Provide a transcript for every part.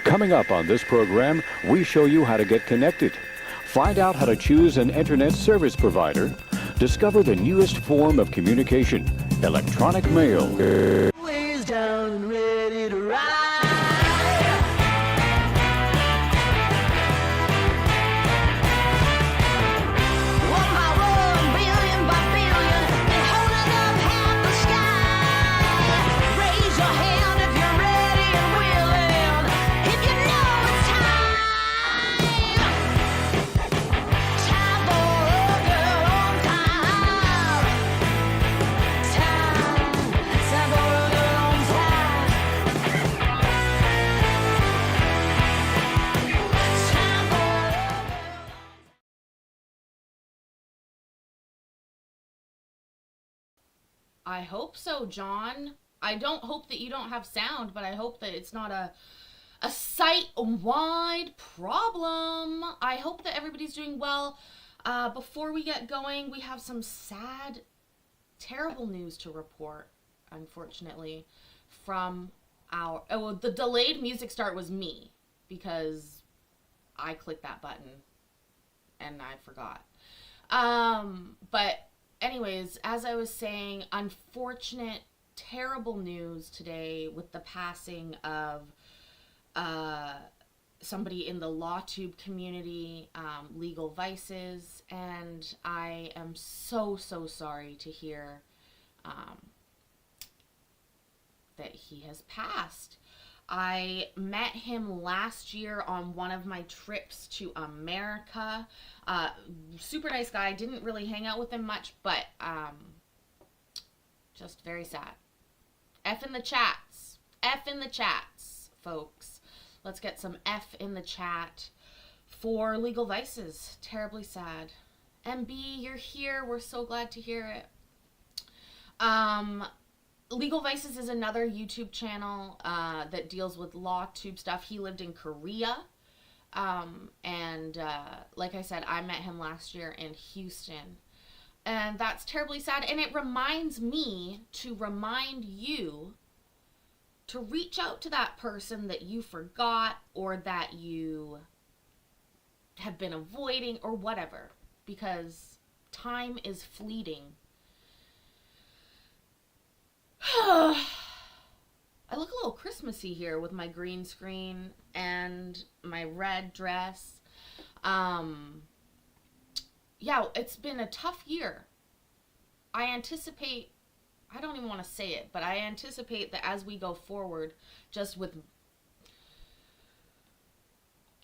Coming up on this program, we show you how to get connected. Find out how to choose an internet service provider. Discover the newest form of communication, electronic mail. Ways down and ready to ride. One by one, billion by billion, and holding up half the sky. Raise your hand if you're ready and willing. If you know it's time. Time for a girl on time. Time for a girl on time. Time for a I hope so, John. I don't hope that you don't have sound, but I hope that it's not a site-wide problem. I hope that everybody's doing well. Before we get going, we have some sad, terrible news to report, unfortunately, from our... Oh, the delayed music start was me, because I clicked that button, and I forgot. But anyways, as I was saying, unfortunate, terrible news today with the passing of somebody in the LawTube community, Legal Vices, and I am so sorry to hear that he has passed. I met him last year on one of my trips to America. Super nice guy. Didn't really hang out with him much, but just very sad. F in the chats. F in the chats, folks. Let's get some F in the chat for Legal Vices. Terribly sad. MB, you're here. We're so glad to hear it. Legal Vices is another YouTube channel that deals with LawTube stuff. He lived in Korea. Like I said, I met him last year in Houston. And that's terribly sad. And it reminds me to remind you to reach out to that person that you forgot or that you have been avoiding or whatever. Because time is fleeting. I look a little Christmassy here with my green screen and my red dress. Yeah, it's been a tough year. I anticipate, I don't even want to say it, but I anticipate that as we go forward, just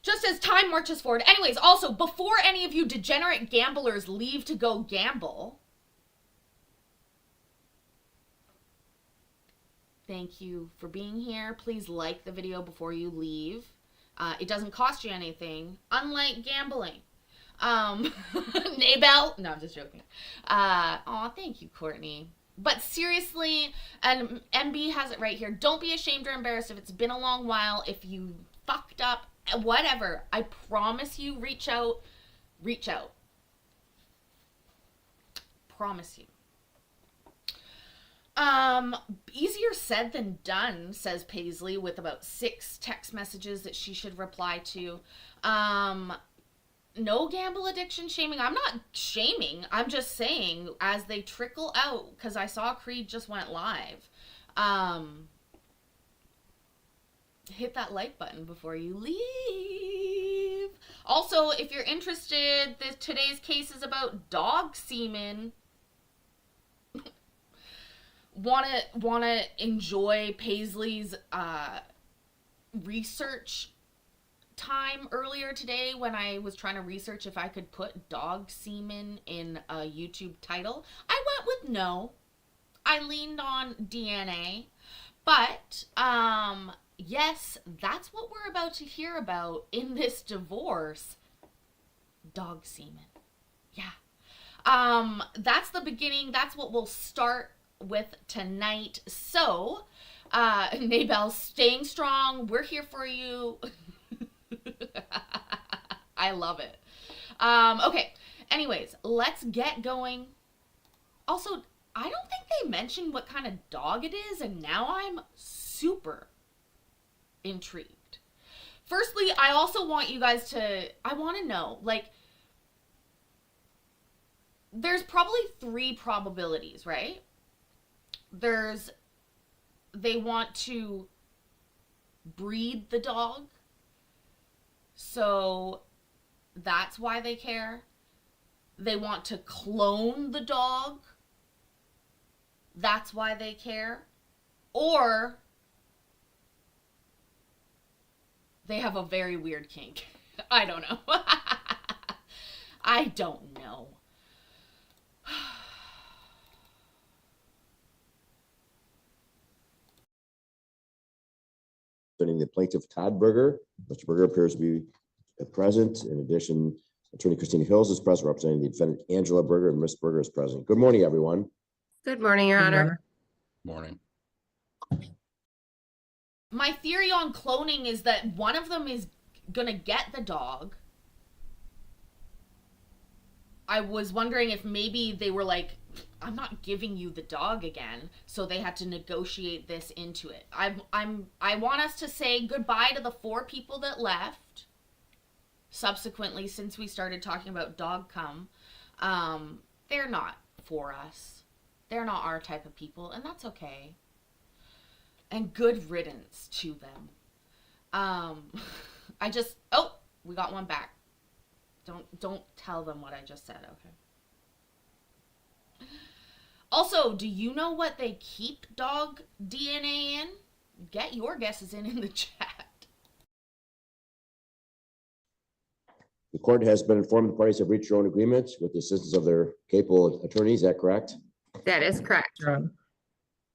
as time marches forward. Anyways, also, before any of you degenerate gamblers leave to go gamble, thank you for being here. Please like the video before you leave. It doesn't cost you anything, unlike gambling. Naybell? No, I'm just joking. Aw, thank you, Courtney. But seriously, and MB has it right here. Don't be ashamed or embarrassed if it's been a long while. If you fucked up, whatever. I promise you, reach out. Reach out. Promise you. Easier said than done, says Paisley, with about 6 text messages that she should reply to. No gamble addiction shaming. I'm not shaming. I'm just saying as they trickle out, because I saw Creed just went live. Hit that like button before you leave. Also, if you're interested, today's case is about dog semen. Wanna enjoy Paisley's research time earlier today when I was trying to research if I could put dog semen in a YouTube title? I went with no. I leaned on DNA. But yes, that's what we're about to hear about in this divorce. Dog semen. Yeah. That's the beginning. That's what we'll start with tonight. So, Naybell, staying strong. We're here for you. I love it. Okay. Anyways, let's get going. Also, I don't think they mentioned what kind of dog it is, and now I'm super intrigued. Firstly, I also want you guys to, I want to know, like, there's probably 3 probabilities, right? There's, they want to breed the dog, so that's why they care. They want to clone the dog, that's why they care. Or they have a very weird kink. I don't know. I don't know. The plaintiff, Todd Berger. Mr. Berger appears to be present. In addition, Attorney Christina Hills is present, representing the defendant, Angela Berger, and Ms. Berger is present. Good morning, everyone. Good morning, Your Honor. Morning. My theory on cloning is that one of them is gonna get the dog. I was wondering if maybe they were like, I'm not giving you the dog again, so they had to negotiate this into it. I want us to say goodbye to the 4 people that left subsequently since we started talking about dog cum. They're not for us. They're not our type of people, and that's okay. And good riddance to them. We got one back. Don't tell them what I just said, okay? Also, do you know what they keep dog DNA in? Get your guesses in the chat. The court has been informed the parties have reached their own agreements with the assistance of their capable attorneys. Is that correct? That is correct.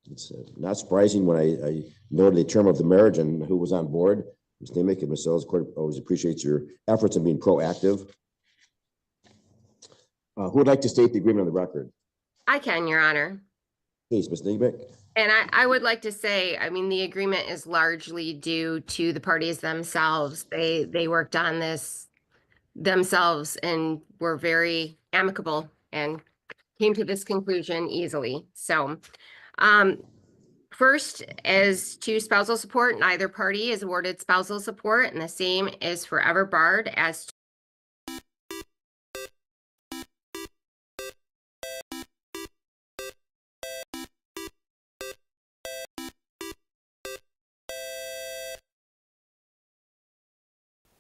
It's not surprising when I noted the term of the marriage and who was on board. Ms. Namick and Ms. Sells, the court always appreciates your efforts in being proactive. Who would like to state the agreement on the record? I can, Your Honor. Please, Ms. Namick. And I would like to say, I mean, the agreement is largely due to the parties themselves. They worked on this themselves and were very amicable and came to this conclusion easily. So, first, as to spousal support, neither party is awarded spousal support, and the same is forever barred as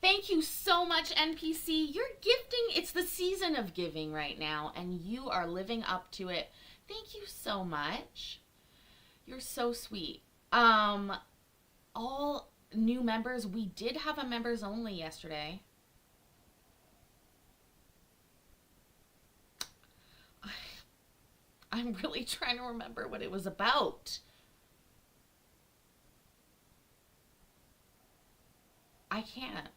Thank you so much, NPC. You're gifting. It's the season of giving right now, and you are living up to it. Thank you so much. You're so sweet. All new members, we did have a members only yesterday. I'm really trying to remember what it was about. I can't.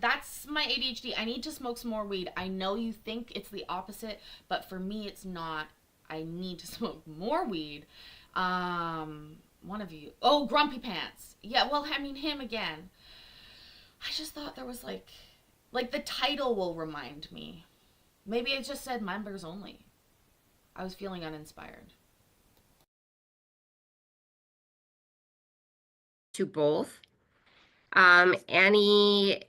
That's my ADHD. I need to smoke some more weed. I know you think it's the opposite, but for me it's not. I need to smoke more weed. One of you. Oh, Grumpy Pants. Yeah, well, I mean, him again. I just thought there was like the title will remind me. Maybe it just said members only. I was feeling uninspired. to both. Any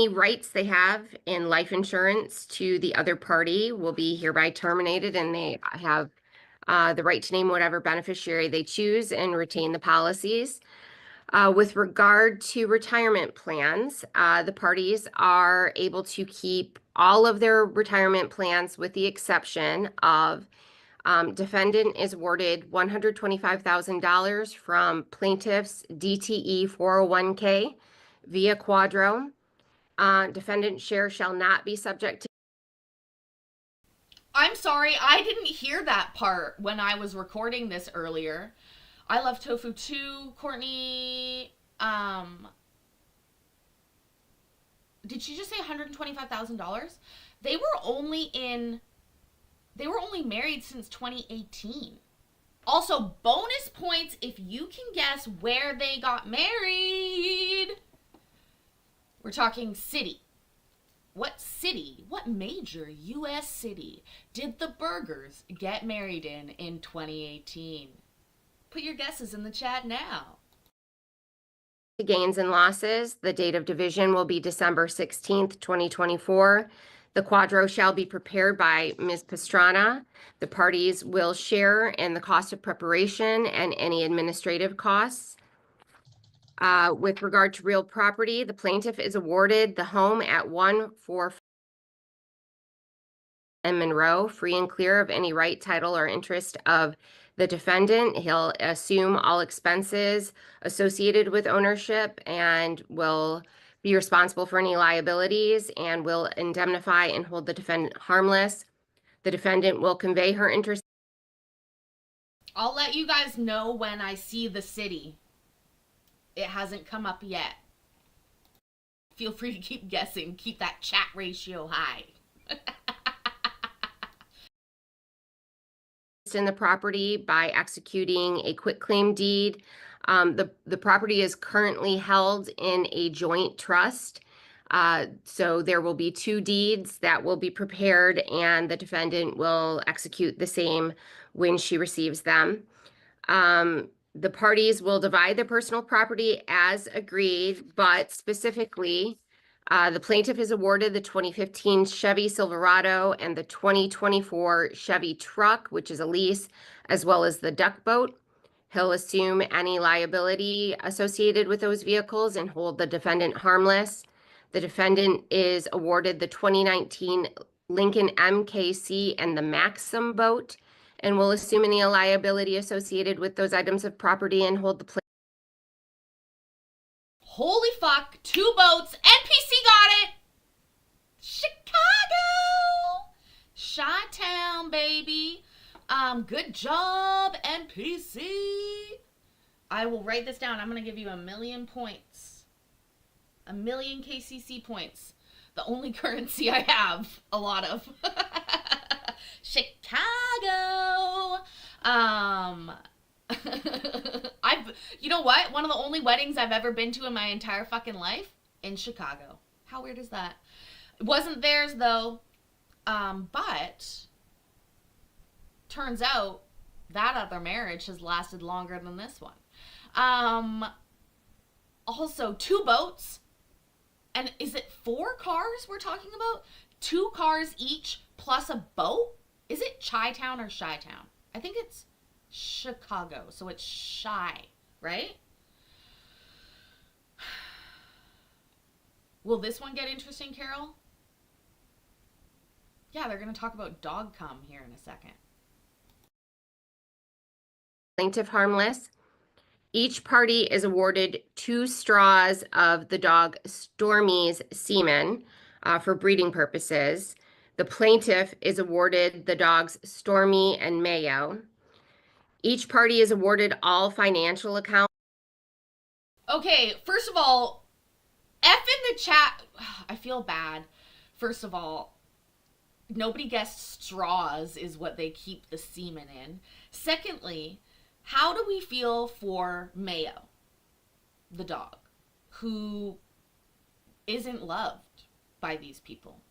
rights they have in life insurance to the other party will be hereby terminated, and they have the right to name whatever beneficiary they choose and retain the policies. With regard to retirement plans, the parties are able to keep all of their retirement plans with the exception of defendant is awarded $125,000 from plaintiff's DTE 401k via Quadro. Defendant's share shall not be subject to. I'm sorry, I didn't hear that part when I was recording this earlier. I love tofu too, Courtney. Did she just say $125,000? They were only married since 2018. Also, bonus points if you can guess where they got married. We're talking city. What city, what major U.S. city did the Bergers get married in 2018? Put your guesses in the chat now. gains and losses. The date of division will be December 16th, 2024. The quadro shall be prepared by Ms. Pastrana. The parties will share in the cost of preparation and any administrative costs. With regard to real property, the plaintiff is awarded the home at 144 and Monroe, free and clear of any right, title, or interest of the defendant. He'll assume all expenses associated with ownership and will be responsible for any liabilities and will indemnify and hold the defendant harmless. The defendant will convey her interest. I'll let you guys know when I see the city. It hasn't come up yet. Feel free to keep guessing. Keep that chat ratio high. In the property by executing a quitclaim deed. The property is currently held in a joint trust. So there will be 2 deeds that will be prepared and the defendant will execute the same when she receives them. The parties will divide their personal property as agreed, but specifically, the plaintiff is awarded the 2015 Chevy Silverado and the 2024 Chevy truck, which is a lease, as well as the duck boat. He'll assume any liability associated with those vehicles and hold the defendant harmless. The defendant is awarded the 2019 Lincoln MKC and the Maxim boat and will assume any liability associated with those items of property and hold the Holy fuck, 2 boats. NPC got it. Chicago. Chi-town, baby. Good job, NPC. I will write this down. I'm going to give you 1,000,000 points. 1,000,000 KCC points. The only currency I have a lot of. Chicago. You know what? One of the only weddings I've ever been to in my entire fucking life in Chicago. How weird is that? It wasn't theirs though. But turns out that other marriage has lasted longer than this one. Also 2 boats. And is it 4 cars we're talking about? 2 cars each plus a boat? Is it Chi-town or Chi-town? I think it's Chicago, so it's Chi, right? Will this one get interesting, Carol? Yeah, they're going to talk about dog cum here in a second. plaintiff harmless. Each party is awarded 2 straws of the dog Stormy's semen for breeding purposes. The plaintiff is awarded the dogs Stormy and Mayo. Each party is awarded all financial accounts. Okay, first of all, F in the chat. I feel bad. First of all, nobody guessed straws is what they keep the semen in. Secondly, how do we feel for Mayo, the dog, who isn't loved by these people?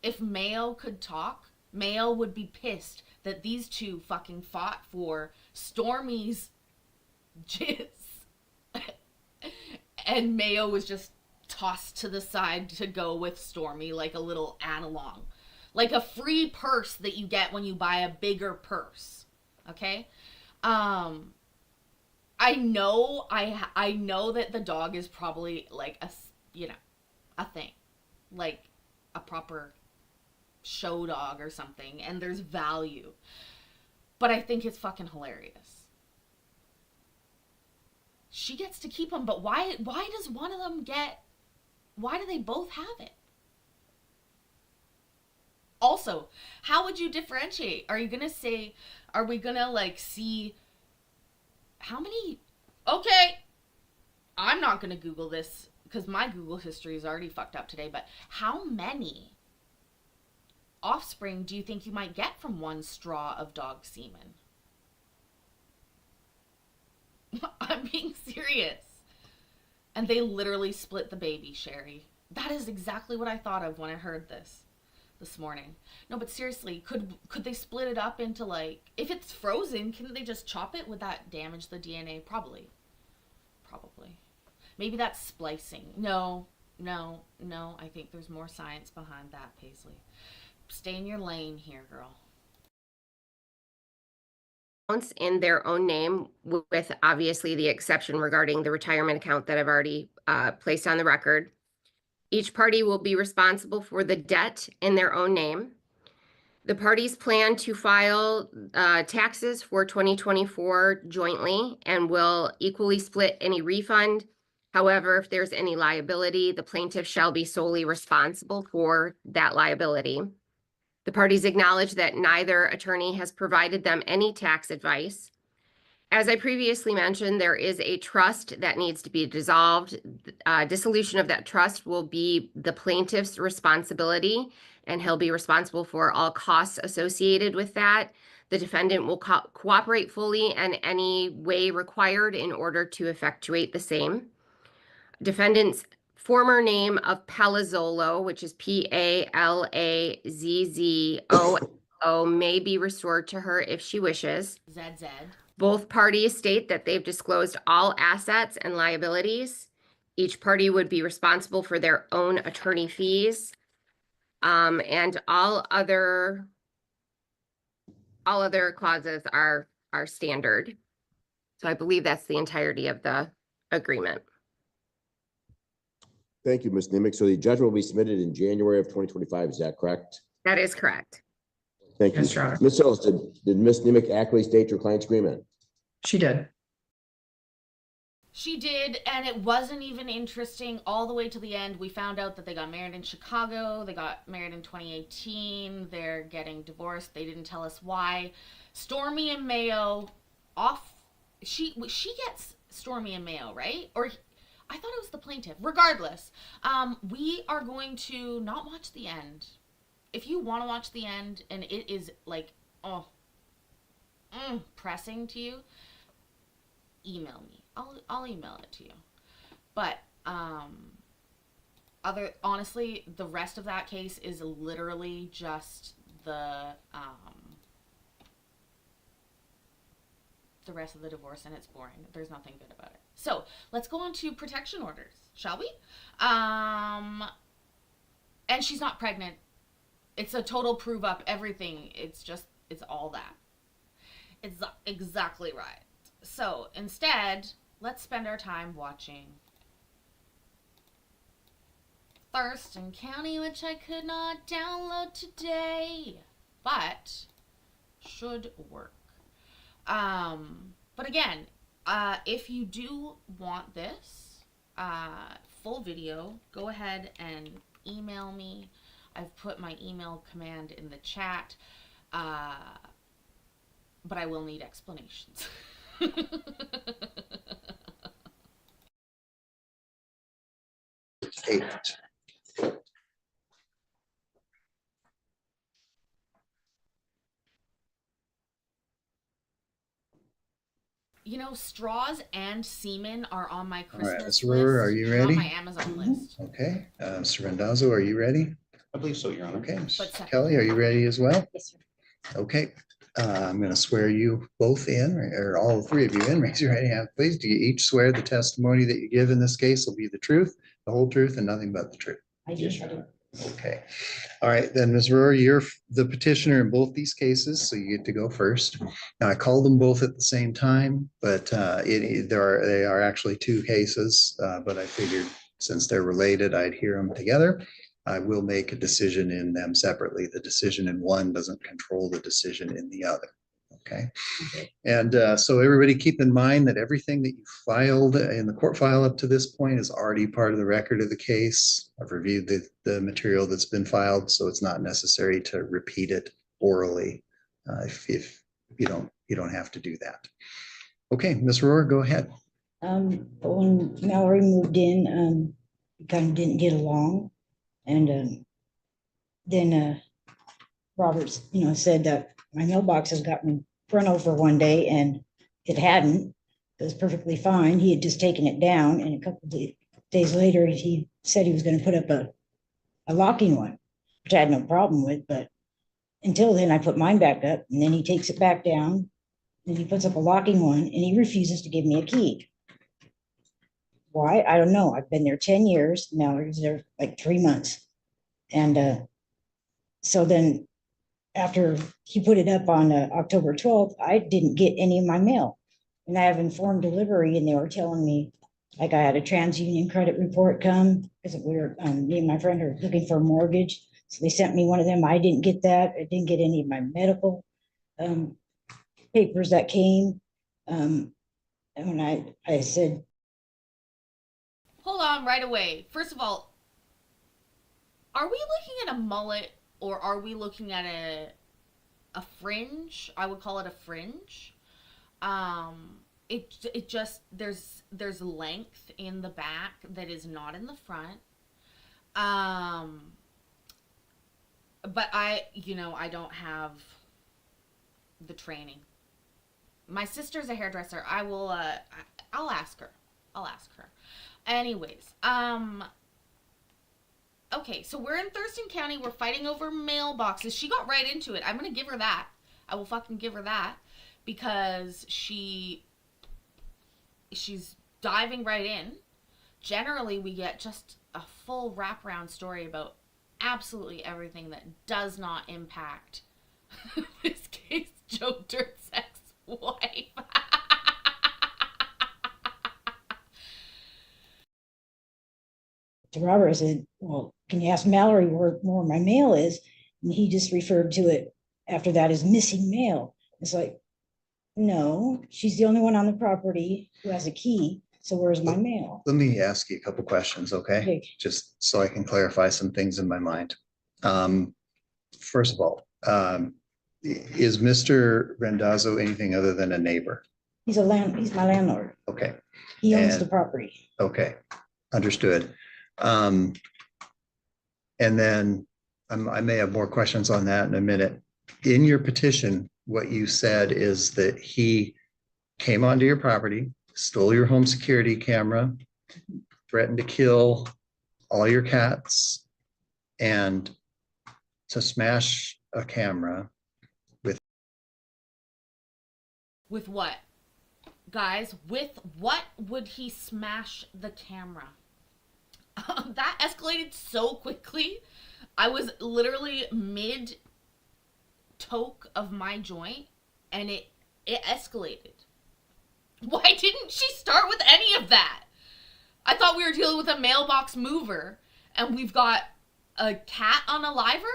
If Mayo could talk, Mayo would be pissed that these 2 fucking fought for Stormy's jizz. And Mayo was just tossed to the side to go with Stormy like a little add-along. Like a free purse that you get when you buy a bigger purse. Okay? I know that the dog is probably like a thing. Like a proper show dog or something, and there's value. But I think it's fucking hilarious. She gets to keep them, but why does one of them why do they both have it? Also, how would you differentiate? Are we gonna like see how many? Okay, I'm not gonna Google this because my Google history is already fucked up today, but how many offspring do you think you might get from 1 straw of dog semen? I'm being serious. And they literally split the baby, Sherry. That is exactly what I thought of when I heard this morning. No, but seriously, could they split it up into like, if it's frozen, couldn't they just chop it? Would that damage the DNA? Probably. Maybe that's splicing. No, no, no. I think there's more science behind that, Paisley. Stay in your lane here, girl. In their own name, with obviously the exception regarding the retirement account that I've already placed on the record. Each party will be responsible for the debt in their own name. The parties plan to file taxes for 2024 jointly and will equally split any refund. However, if there's any liability, the plaintiff shall be solely responsible for that liability. The parties acknowledge that neither attorney has provided them any tax advice. As I previously mentioned, there is a trust that needs to be dissolved. Dissolution of that trust will be the plaintiff's responsibility, and he'll be responsible for all costs associated with that. The defendant will cooperate fully in any way required in order to effectuate the same. Defendant's former name of Palazzolo, which is Palazzolo, may be restored to her if she wishes. ZZ. Both parties state that they've disclosed all assets and liabilities. Each party would be responsible for their own attorney fees. And all other clauses are standard. So I believe that's the entirety of the agreement. Thank you, Ms. Nemick. So the judgment will be submitted in January of 2025. Is that correct? That is correct. Thank you. Yes, Your Honor. Ms. Hills, did Ms. Nemick accurately state your client's agreement? She did. She did, and it wasn't even interesting all the way to the end. We found out that they got married in Chicago. They got married in 2018. They're getting divorced. They didn't tell us why. Stormy and Mayo off. She gets Stormy and Mayo, right? Or I thought it was the plaintiff. Regardless, we are going to not watch the end. If you want to watch the end and it is like, pressing to you, email me. I'll email it to you. But honestly, the rest of that case is literally just the rest of the divorce, and it's boring. There's nothing good about it. So let's go on to protection orders, shall we? And she's not pregnant. It's a total prove up everything. It's all that. It's exactly right. So instead, let's spend our time watching Thurston County, which I could not download today, but should work. But again, if you do want this full video, go ahead and email me. I've put my email command in the chat, but I will need explanations. Eight. You know, straws and semen are on my Christmas Ms. Rohrer, are you list, ready? not my Amazon list. Okay, Mr. Randazzo, are you ready? I believe so, Your Honor. Okay, Ms. But second. Kelly, are you ready as well? Yes, sir. Okay, I'm going to swear you both in, or all three of you in. Raise your right hand, please. Do you each swear the testimony that you give in this case will be the truth, the whole truth, and nothing but the truth? Yes, Your Honor. Okay. All right, then, Ms. Rohrer, you're the petitioner in both these cases, so you get to go first. Now, I called them both at the same time, but they are actually two cases, but I figured since they're related, I'd hear them together. I will make a decision in them separately. The decision in one doesn't control the decision in the other. Okay. And so everybody keep in mind that everything that you filed in the court file up to this point is already part of the record of the case. I've reviewed the material that's been filed, so it's not necessary to repeat it orally. If you don't have to do that. Okay, Ms. Rohrer, go ahead. But when Mallory moved in, we kind of didn't get along. And then Roberts, said that my mailbox has gotten run over one day, and it hadn't. It was perfectly fine. He had just taken it down, and a couple of days later, he said he was going to put up a locking one, which I had no problem with. But until then, I put mine back up, and then he takes it back down, and he puts up a locking one, and he refuses to give me a key. Why? I don't know. I've been there 10 years. Mallory's there like 3 months. And so then after he put it up on October 12th, I didn't get any of my mail. And I have informed delivery and they were telling me, like I had a TransUnion credit report come because we were, me and my friend are looking for a mortgage. So they sent me one of them. I didn't get that. I didn't get any of my medical papers that came. And when I said, Hold on right away. First of all, are we looking at a mullet or are we looking at a fringe? I would call it a fringe. It just there's length in the back that is not in the front. But I don't have the training. My sister's a hairdresser. I'll ask her. Anyways, okay, so we're in Thurston County. We're fighting over mailboxes. She got right into it. I'm gonna give her that. I will fucking give her that because she's diving right in. Generally, we get just a full wraparound story about absolutely everything that does not impact this case, Joe Dirt's ex-wife. to Robert, I said, well, can you ask Mallory where more my mail is? And he just referred to it after that as missing mail. It's like, no, she's the only one on the property who has a key. So where's my mail? Let me ask you a couple questions, okay? Okay. Just so I can clarify some things in my mind. First of all, is Mr. Rendazzo anything other than a neighbor? He's my landlord. Okay, He owns And- the property. okay, understood. And then I may have more questions on that in a minute. In your petition, what you said is that he came onto your property, stole your home security camera, threatened to kill all your cats, and to smash a camera. With what? Guys, with what would he smash the camera? That escalated so quickly. I was literally mid toke of my joint and it escalated. Why didn't she start with any of that? I thought we were dealing with a mailbox mover and we've got a cat on a liver?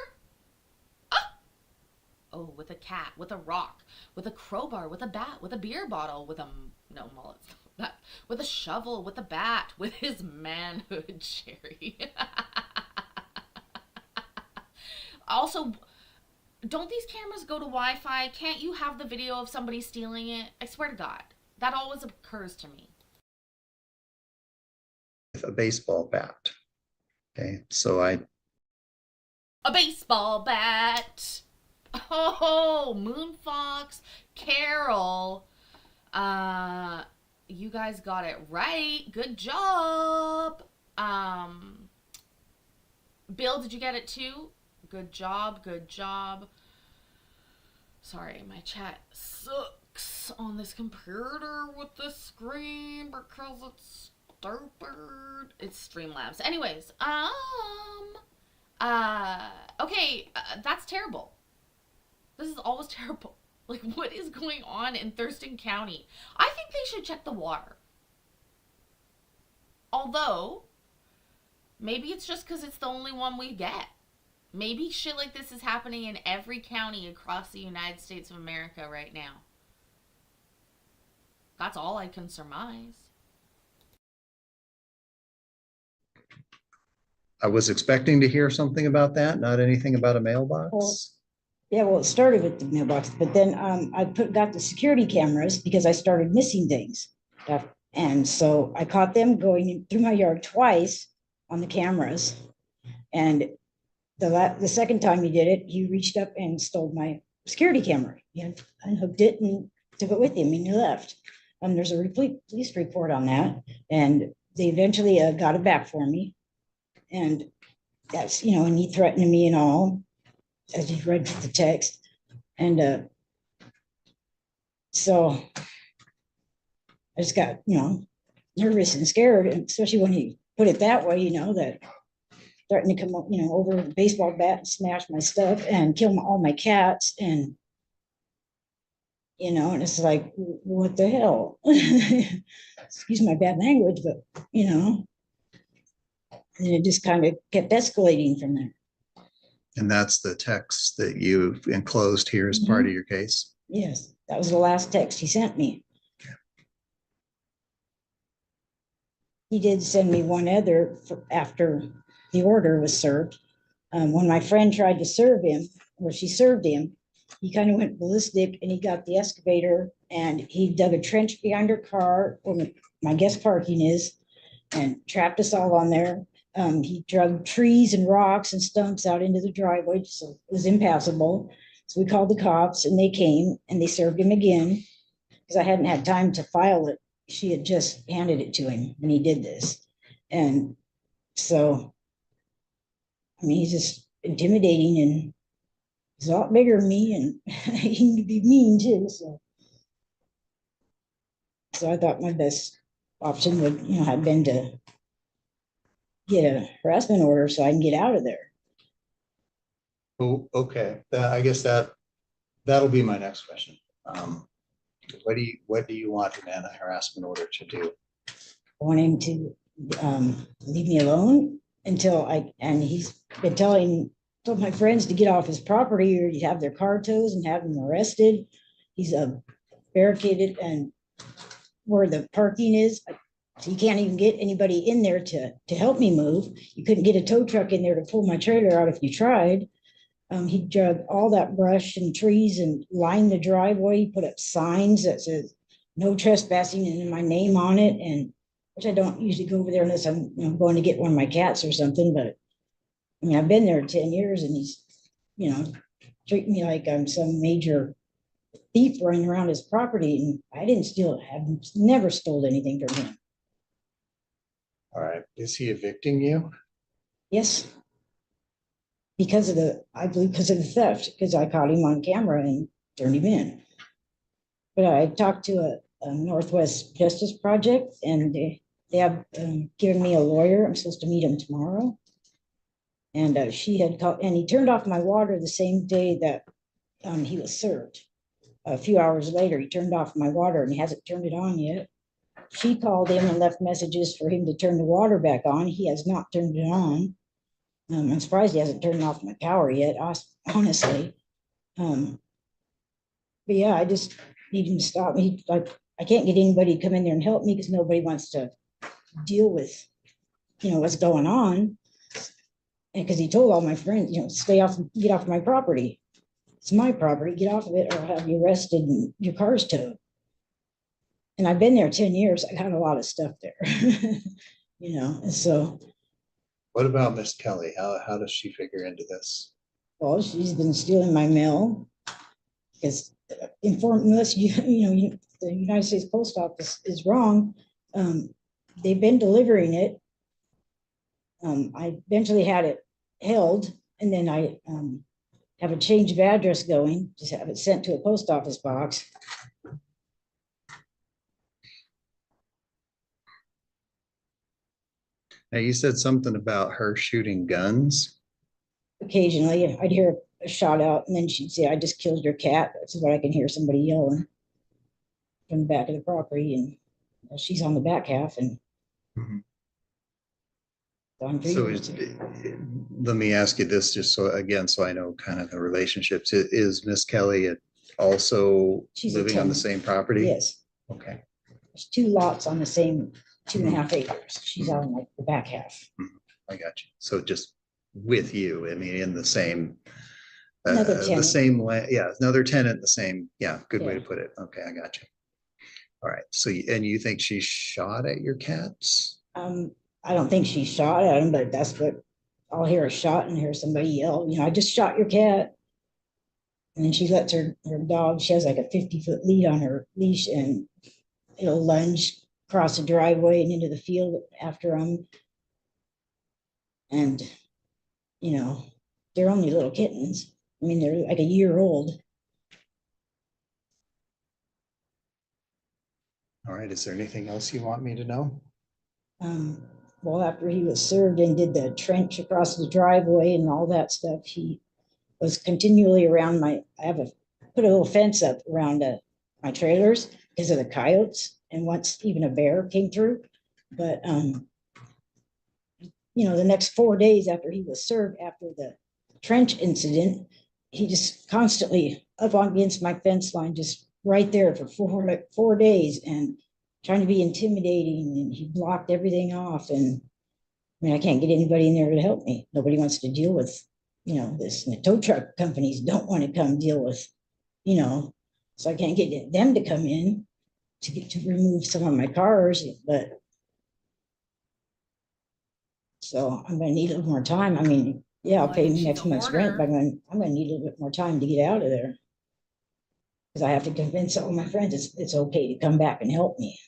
Oh, with a cat, with a rock, with a crowbar, with a bat, with a beer bottle, with a, no, mullet, that, with a shovel, with a bat, with his manhood, Sherry. Also, don't these cameras go to Wi-Fi? Can't you have the video of somebody stealing it? I swear to God, that always occurs to me. With a baseball bat. Okay, so A baseball bat. Oh, Moonfox, Carol. You guys got it right. Good job. Bill, did you get it too? Good job, good job. Sorry, my chat sucks on this computer with the screen because it's stupid. It's Streamlabs. Anyways, okay, that's terrible. This is always terrible. Like, what is going on in Thurston County? I think they should check the water. Although, maybe it's just because it's the only one we get. Maybe shit like this is happening in every county across the United States of America right now. That's all I can surmise. I was expecting to hear something about that, not anything about a Well, mailbox. yeah, well, it started with the mailbox, but then I got the security cameras because I started missing things. And so I caught them going through my yard twice on the cameras. And the second time he did it, he reached up and stole my security camera. He unhooked it and took it with him and he left. There's a police report on that. And they eventually got it back for me. And that's, and he threatened me and all, as you read the text. And so I just got, nervous and scared, and especially when he put it that way, that threatened to come up, over with a baseball bat and smash my stuff and kill all my cats. And, and it's like, what the hell? Excuse my bad language, but, and it just kind of kept escalating from there. And that's the text that you enclosed here as part of your case? Yes, that was the last text he sent me. He did send me one other after the order was served. When my friend tried to serve him, or she served him, he kind of went ballistic and he got the excavator and he dug a trench behind her car where my guest parking is and trapped us all on there. He drug trees and rocks and stumps out into the driveway, so it was impassable. So we called the cops and they came and they served him again because I hadn't had time to file it. She had just handed it to him when he did this. And so, I mean, he's just intimidating and he's a lot bigger than me and he can be mean too. So I thought my best option would, have been to get a harassment order so I can get out of there. Oh, okay. I guess that'll be my next question. What do you want an anti-harassment order to do? I want him to leave me alone until and he's been told my friends to get off his property or he'd have their car towed and have him arrested. He's barricaded and where the parking is, so you can't even get anybody in there to help me move. You couldn't get a tow truck in there to pull my trailer out if you tried. He dug all that brush and trees and lined the driveway. He put up signs that says no trespassing and my name on it. And which I don't usually go over there unless I'm going to get one of my cats or something. But I mean, I've been there 10 years and he's, treating me like I'm some major thief running around his property. And I didn't steal, I've never stole anything from him. All right. Is he evicting you? Yes. I believe because of the theft, because I caught him on camera and turned him in. But I talked to a Northwest Justice Project and they have given me a lawyer. I'm supposed to meet him tomorrow. And she had called, and he turned off my water the same day that he was served. A few hours later, he turned off my water and he hasn't turned it on yet. She called him and left messages for him to turn the water back on. He has not turned it on. I'm surprised he hasn't turned off my power yet, honestly. But yeah, I just need him to stop me. I can't get anybody to come in there and help me because nobody wants to deal with, what's going on. And because he told all my friends, get off my property. It's my property, get off of it or I'll have you arrested and your car's towed. And I've been there 10 years. I got a lot of stuff there, and so. What about Miss Kelly? How does she figure into this? Well, she's been stealing my mail because unless the United States Post Office is wrong, they've been delivering it. I eventually had it held, and then I have a change of address going, just have it sent to a post office box. Now, you said something about her shooting guns. Occasionally, I'd hear a shot out, and then she'd say, "I just killed your cat." That's what I can hear somebody yelling from the back of the property, and she's on the back half, and so I'm So pretty let me ask you this, just so I know kind of the relationships. Is Miss Kelly also She's a living on the tenant. same property? Yes, Okay. there's 2 lots on the same 2.5 acres. She's on like the back half. I got you. So just with you, I mean, in the same, Another the tenant. same, yeah, another tenant, the same, yeah, good way to Yeah. put it. Okay, I got you. All right, so, and you think she shot at your cats? I don't think she shot at him, but that's what I'll hear a shot and hear somebody yell, I just shot your cat. And then she lets her dog, she has like a 50-foot lead on her leash and it'll lunge across the driveway and into the field after them. And, they're only little kittens. I mean, they're like a year old. All right, is there anything else you want me to know? Well, after he was served and did the trench across the driveway and all that stuff, he was continually around put a little fence up around my trailers because of the coyotes. And once even a bear came through. But, the next 4 days after he was served, after the trench incident, he just constantly up against my fence line, just right there for 4 days and trying to be intimidating. And he blocked everything off. And I mean, I can't get anybody in there to help me. Nobody wants to deal with, this. And the tow truck companies don't want to come deal with, so I can't get them to come in to remove some of my cars. But so I'm gonna need a little more time. I mean, yeah, I'll Well, I pay think she's next a month's rent, but hoarder. I'm gonna need a little bit more time to get out of there. Because I have to convince all my friends it's okay to come back and help me.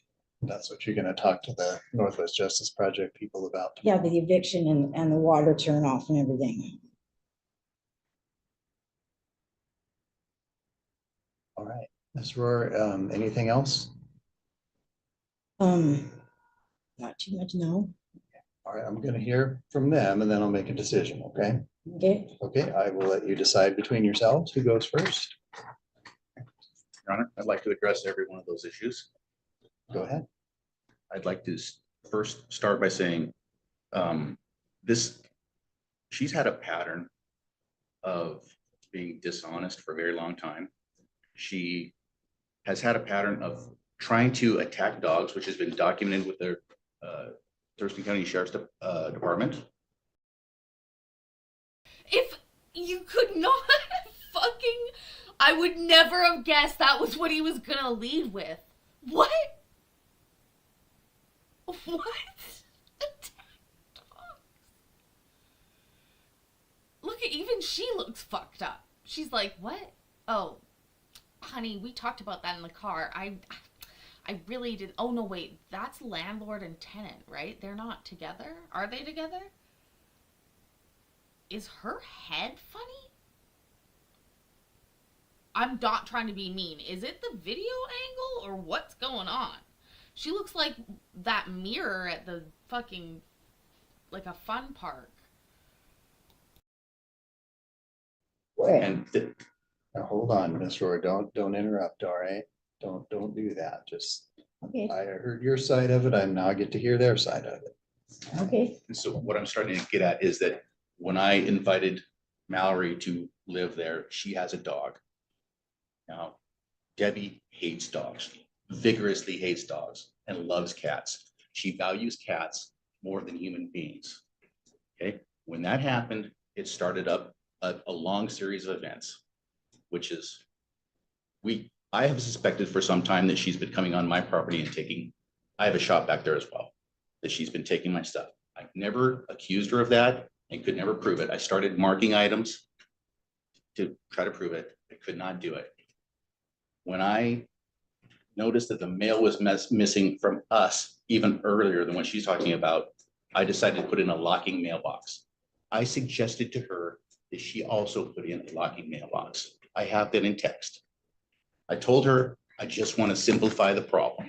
That's what you're gonna talk to the Northwest Justice Project people about. Yeah, the eviction and the water turn off and everything. All right, Ms. Rohr, anything else? Not too much, no. All right, I'm gonna hear from them and then I'll make a decision, okay? Okay, Okay, I will let you decide between yourselves who goes first. Your Honor, I'd like to address every one of those issues. Go ahead. I'd like to first start by saying, she's had a pattern of being dishonest for a very long time. She has had a pattern of trying to attack dogs, which has been documented with the Thurston County Sheriff's Department. If you could not fucking, I would never have guessed that was what he was gonna lead with. What? What? Attack dogs. Look at, even she looks fucked up. She's like, what? Oh, honey, we talked about that in the car. I really did. Oh no, wait, that's landlord and tenant, right? They're not together. Are they together? Is her head funny? I'm not trying to be mean. Is it the video angle or what's going on? She looks like that mirror at the fucking, like a fun park. And Now, hold on, Ms. Rohr, don't interrupt, all right? Don't do that. Just, okay, I heard your side of it. I now get to hear their side of it. okay. so what I'm starting to get at is that when I invited Mallory to live there, she has a dog. Now, Debbie hates dogs, vigorously hates dogs, and loves cats. She values cats more than human beings. Okay, when that happened, it started up a long series of events, which is I have suspected for some time that she's been coming on my property and taking, I have a shop back there as well, that she's been taking my stuff. I've never accused her of that and could never prove it. I started marking items to try to prove it. I could not do it. When I noticed that the mail was missing from us even earlier than what she's talking about, I decided to put in a locking mailbox. I suggested to her that she also put in a locking mailbox. I have that in text. I told her, I just want to simplify the problem.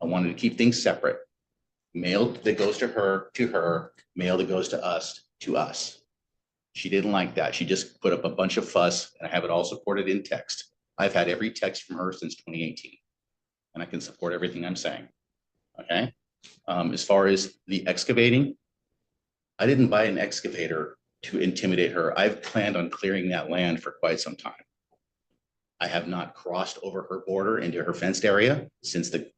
I wanted to keep things separate. Mail that goes to her, mail that goes to us. She didn't like that. She just put up a bunch of fuss, and I have it all supported in text. I've had every text from her since 2018, and I can support everything I'm saying. Okay. As far as the excavating, I didn't buy an excavator to intimidate her. I've planned on clearing that land for quite some time. I have not crossed over her border into her fenced area since the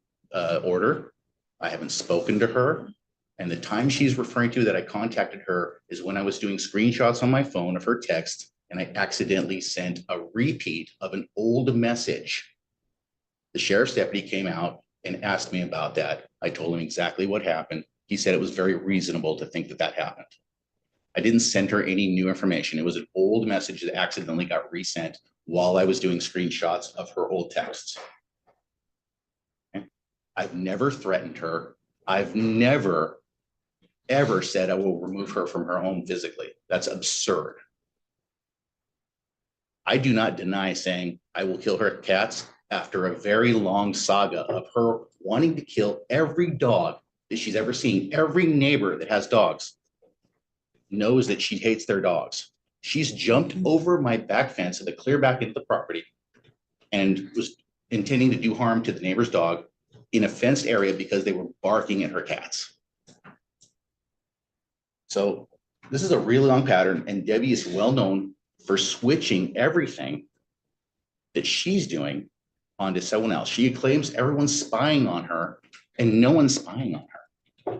order. I haven't spoken to her. And the time she's referring to that I contacted her is when I was doing screenshots on my phone of her text, and I accidentally sent a repeat of an old message. The sheriff's deputy came out and asked me about that. I told him exactly what happened. He said it was very reasonable to think that that happened. I didn't send her any new information. It was an old message that accidentally got resent while I was doing screenshots of her old texts. Okay. I've never threatened her. I've never, ever said I will remove her from her home physically. That's absurd. I do not deny saying I will kill her cats after a very long saga of her wanting to kill every dog that she's ever seen. Every neighbor that has dogs knows that she hates their dogs. She's jumped over my back fence to the clear back into the property and was intending to do harm to the neighbor's dog in a fenced area because they were barking at her cats. So this is a really long pattern, and Debbie is well known for switching everything that she's doing onto someone else. She claims everyone's spying on her, and no one's spying on her.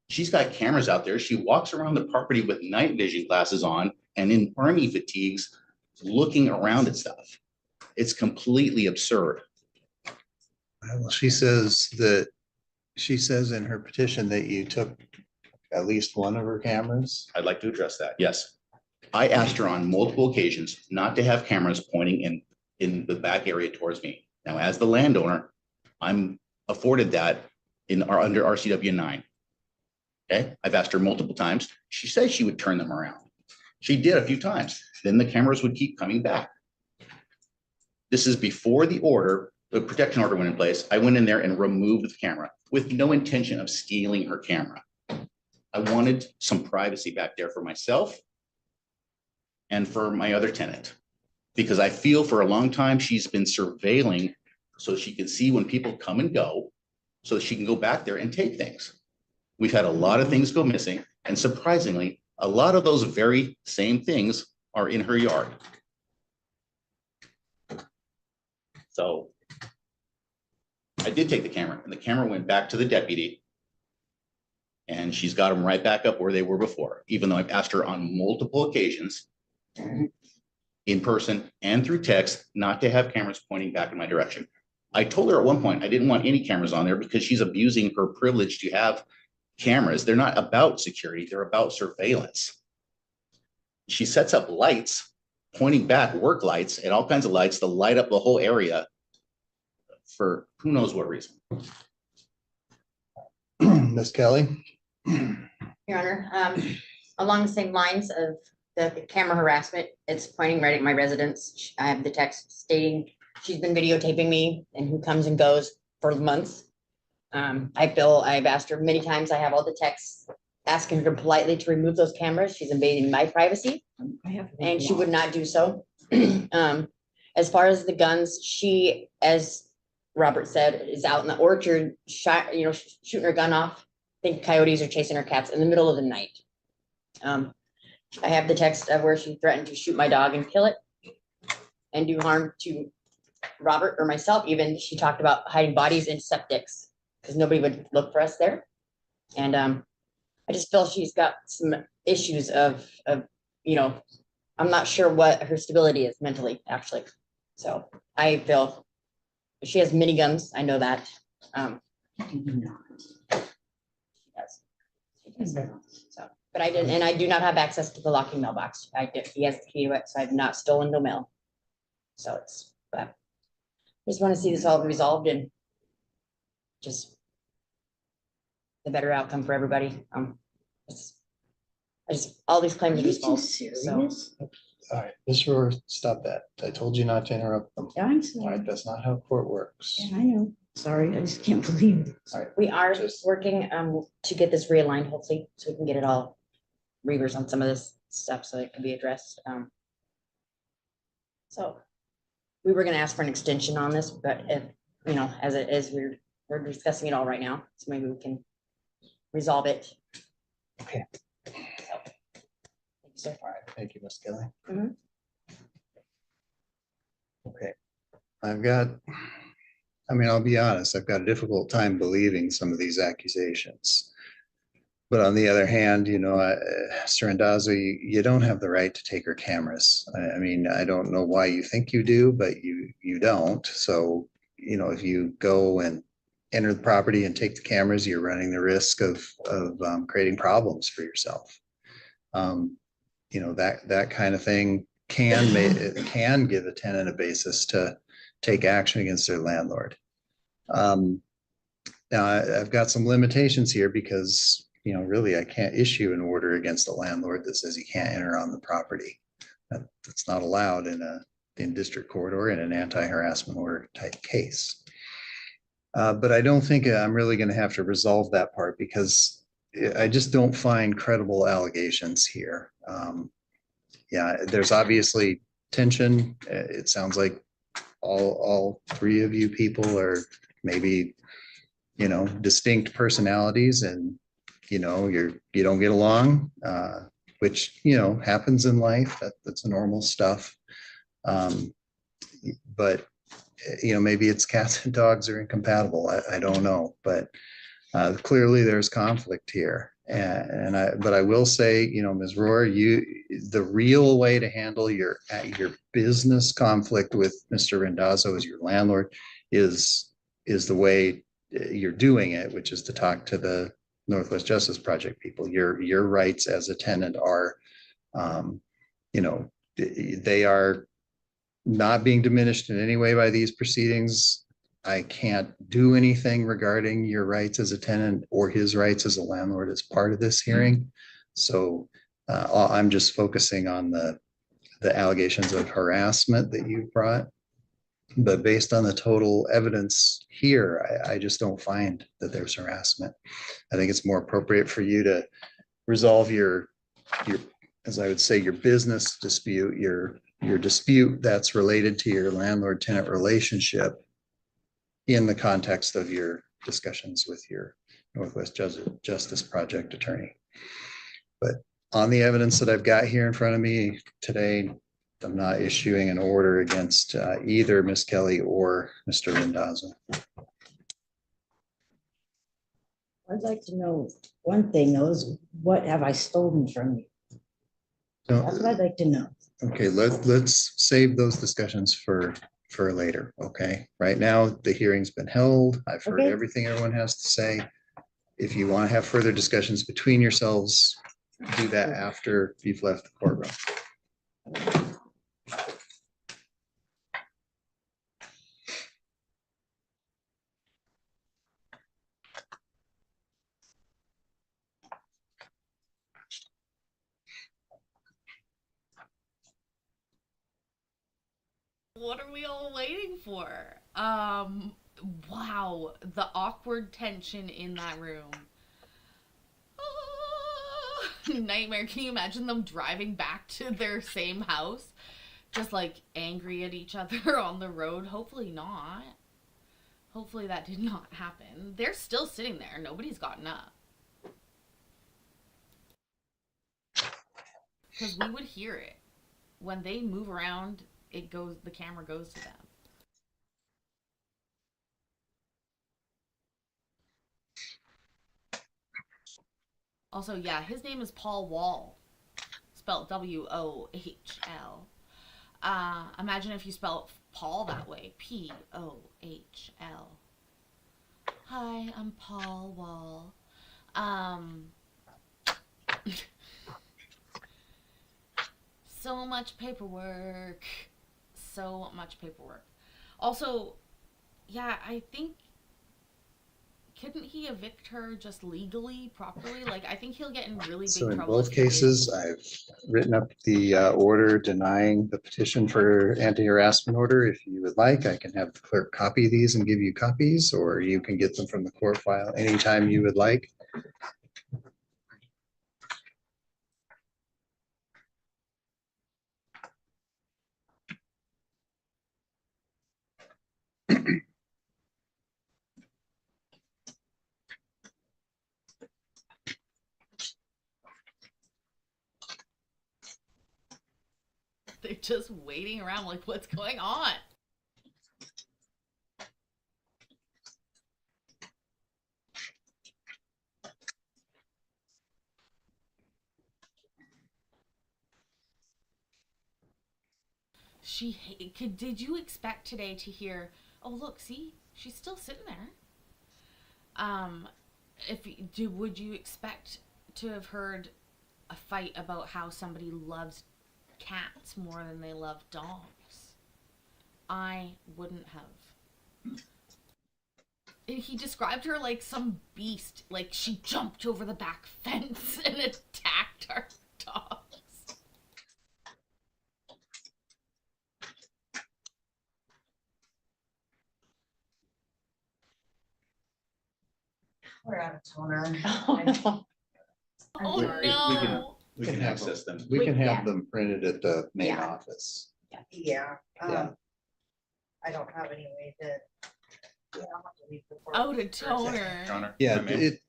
She's got cameras out there. She walks around the property with night vision glasses on and in army fatigues looking around at stuff. It's completely absurd. Well, she says in her petition that you took at least one of her cameras. I'd like to address that. Yes. I asked her on multiple occasions not to have cameras pointing in the back area towards me. Now, as the landowner, I'm afforded that under RCW 9. Okay, I've asked her multiple times. She said she would turn them around. She did a few times. Then the cameras would keep coming back. This is before the protection order went in place. I went in there and removed the camera with no intention of stealing her camera. I wanted some privacy back there for myself and for my other tenant, because I feel for a long time she's been surveilling so she can see when people come and go, so she can go back there and take things. We've had a lot of things go missing, and surprisingly, a lot of those very same things are in her yard. So I did take the camera, and the camera went back to the deputy, and she's got them right back up where they were before, even though I've asked her on multiple occasions in person and through text not to have cameras pointing back in my direction. I told her at one point I didn't want any cameras on there because she's abusing her privilege to have cameras. They're not about security, they're about surveillance. She sets up lights pointing back, work lights and all kinds of lights to light up the whole area for who knows what reason. Miss Kelly? Your Honor, along the same lines of the camera harassment, it's pointing right at my residence. I have the text stating she's been videotaping me and who comes and goes for months. I've asked her many times, I have all the texts asking her politely to remove those cameras. She's invading my privacy and she would not do so. As far as the guns, she, as Robert said, is out in the orchard, shooting her gun off. I think coyotes are chasing her cats in the middle of the night. I have the text of where she threatened to shoot my dog and kill it and do harm to Robert or myself. Even she talked about hiding bodies in septics because nobody would look for us there. And I just feel she's got some issues of I'm not sure what her stability is mentally, actually. So I feel she has miniguns. I know that. She does. So, but I didn't, and I do not have access to the locking mailbox. He has the key to it, so I've not stolen no mail. So but I just want to see this all resolved and just the better outcome for everybody. All these claims are just false. So, All right, Ms. Rohr, stop that. I told you not to interrupt them. Yeah, I'm All sorry. right, that's not how court works. Yeah, I know. Sorry, I just can't believe it. All right, we are Just- working to get this realigned, hopefully, so we can get it all reversed on some of this stuff so it can be addressed. So we were gonna ask for an extension on this, but if, as it is, we're discussing it all right now, so maybe we can resolve it. Okay. So, thank you, sir. All right, thank you, Ms. Kelly. Mhm. Okay, I'll be honest, I've got a difficult time believing some of these accusations. But on the other hand, Mr. Randazzo, you don't have the right to take her cameras. I don't know why you think you do, but you don't. So, if you go and enter the property and take the cameras, you're running the risk of creating problems for yourself. That kind of thing can give a tenant a basis to take action against their landlord. Now I've got some limitations here because, really I can't issue an order against the landlord that says he can't enter on the property. That's not allowed in district court or in an anti-harassment order type case. But I don't think I'm really going to have to resolve that part because I just don't find credible allegations here. Yeah, there's obviously tension. It sounds like all three of you people are maybe, distinct personalities and, you don't get along, which, happens in life. That's normal stuff. But, maybe it's cats and dogs are incompatible. I don't know, but clearly there's conflict here. But I will say, Ms. Rohr, the real way to handle your business conflict with Mr. Randazzo as your landlord is the way you're doing it, which is to talk to the Northwest Justice Project people. Your rights as a tenant are, they are not being diminished in any way by these proceedings. I can't do anything regarding your rights as a tenant or his rights as a landlord as part of this hearing. So I'm just focusing on the allegations of harassment that you brought. But based on the total evidence here, I just don't find that there's harassment. I think it's more appropriate for you to resolve your, as I would say, your business dispute, your dispute that's related to your landlord-tenant relationship in the context of your discussions with your Northwest Justice Project attorney. But on the evidence that I've got here in front of me today, I'm not issuing an order against either Ms. Kelly or Mr. Randazzo. I'd like to know one thing though, is what have I stolen from you? That's what I'd like to know. Okay, let's save those discussions for later, okay? Right now, the hearing's been held. I've heard Okay. everything everyone has to say. If you want to have further discussions between yourselves, do that after you've left the courtroom. What are we all waiting for? Wow, the awkward tension in that room. Nightmare. Can you imagine them driving back to their same house? Just like angry at each other on the road? Hopefully not. Hopefully that did not happen. They're still sitting there. Nobody's gotten up. Because we would hear it. When they move around, the camera goes to them. Also, yeah, his name is Paul Wall, spelled W-O-H-L. Imagine if you spelled Paul that way, P-O-H-L. Hi, I'm Paul Wall. So much paperwork. So much paperwork. Also, yeah, I think, couldn't he evict her just legally, properly? Like, I think he'll get in really big So in trouble. both if he did. cases, I've written up the order denying the petition for anti-harassment order. If you would like, I can have the clerk copy these and give you copies, or you can get them from the court file anytime you would like. They're just waiting around like, what's going on? Did you expect today to hear, oh look, see, she's still sitting there. Would you expect to have heard a fight about how somebody loves cats more than they love dogs? I wouldn't have. And he described her like some beast, like she jumped over the back fence and attacked our dogs. toner. Oh, We no. We can access them. We can Yeah. have them printed at the main Yeah. office. Yeah, Yeah. I don't have any way to. Yeah, I'll have to leave the board Oh, the for a second. toner. Connor, Yeah, if I may.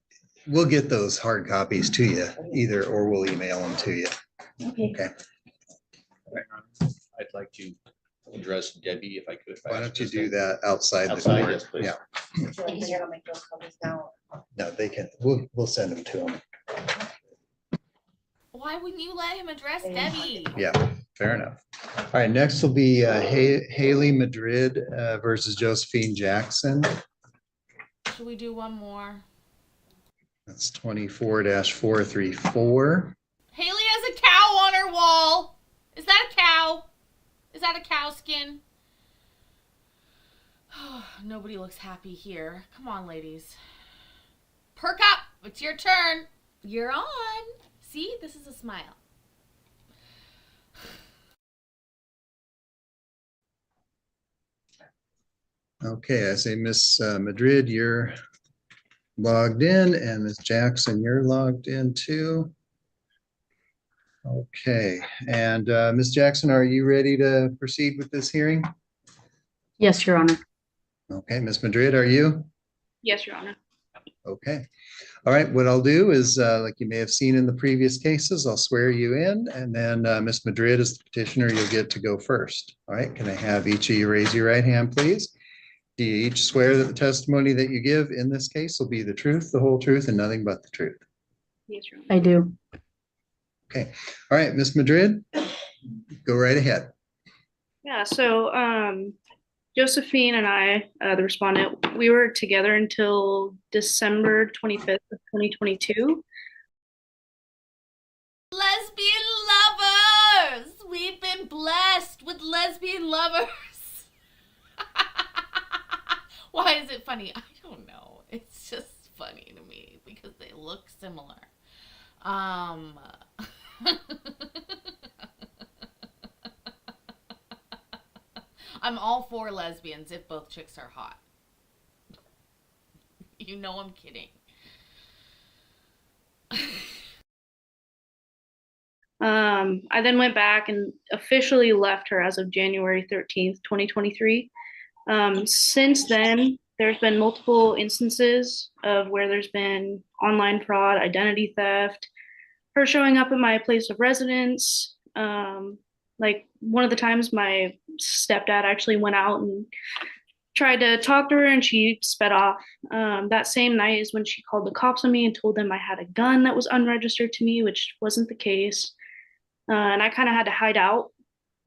we'll get those hard copies to you either, or we'll email them to you. Okay. Okay. I'd like to address Debbie if I could. if I Why ask don't you this do thing. that outside the Outside, door? yes, please. Yeah, Would you like me to make those copies now? no, they can, we'll send them to them. Why wouldn't you let him address Debbie? Yeah, fair enough. All right, next will be Haley Madrid versus Josephine Jackson. Should we do one more? That's 24-434. Haley has a cow on her wall. Is that a cow? Is that a cow skin? Nobody looks happy here. Come on, ladies. Perk up. It's your turn. You're on. See, this is a smile. Okay, I say Miss Madrid, you're logged in, and Miss Jackson, you're logged in too. Okay, and Miss Jackson, are you ready to proceed with this hearing? Yes, Your Honor. Okay, Miss Madrid, are you? Yes, Your Honor. Okay. All right, what I'll do is, like you may have seen in the previous cases, I'll swear you in, and then Miss Madrid as the petitioner, you'll get to go first. All right, can I have each of you raise your right hand, please? Do you each swear that the testimony that you give in this case will be the truth, the whole truth, and nothing but the truth? Yes, Your Honor. I do. Okay, all right, Miss Madrid, go right ahead. Yeah, so Josephine and I, the respondent, we were together until December 25th of 2022. Lesbian lovers! We've been blessed with lesbian lovers. Why is it funny? I don't know. It's just funny to me because they look similar. I'm all for lesbians if both chicks are hot. You know I'm kidding. I then went back and officially left her as of January 13th, 2023. Since then, there's been multiple instances of where there's been online fraud, identity theft, her showing up at my place of residence. Like one of the times my stepdad actually went out and tried to talk to her and she sped off. That same night is when she called the cops on me and told them I had a gun that was unregistered to me, which wasn't the case. And I kind of had to hide out.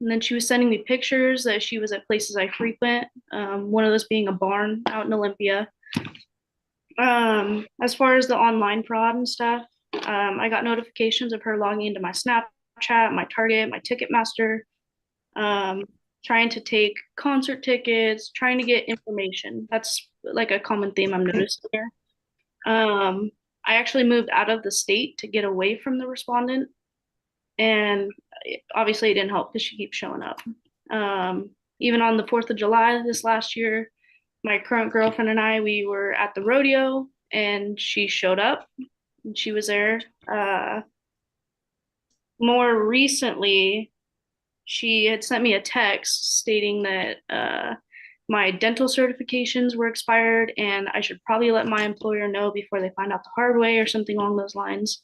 And then she was sending me pictures that she was at places I frequent, one of those being a barn out in Olympia. As far as the online fraud and stuff, I got notifications of her logging into my Snapchat, my Target, my Ticketmaster, trying to take concert tickets, trying to get information. That's like a common theme I'm noticing here. I actually moved out of the state to get away from the respondent. And obviously it didn't help because she keeps showing up. Even on the 4th of July this last year, my current girlfriend and I, we were at the rodeo and she showed up and she was there. More recently, she had sent me a text stating that my dental certifications were expired and I should probably let my employer know before they find out the hard way or something along those lines.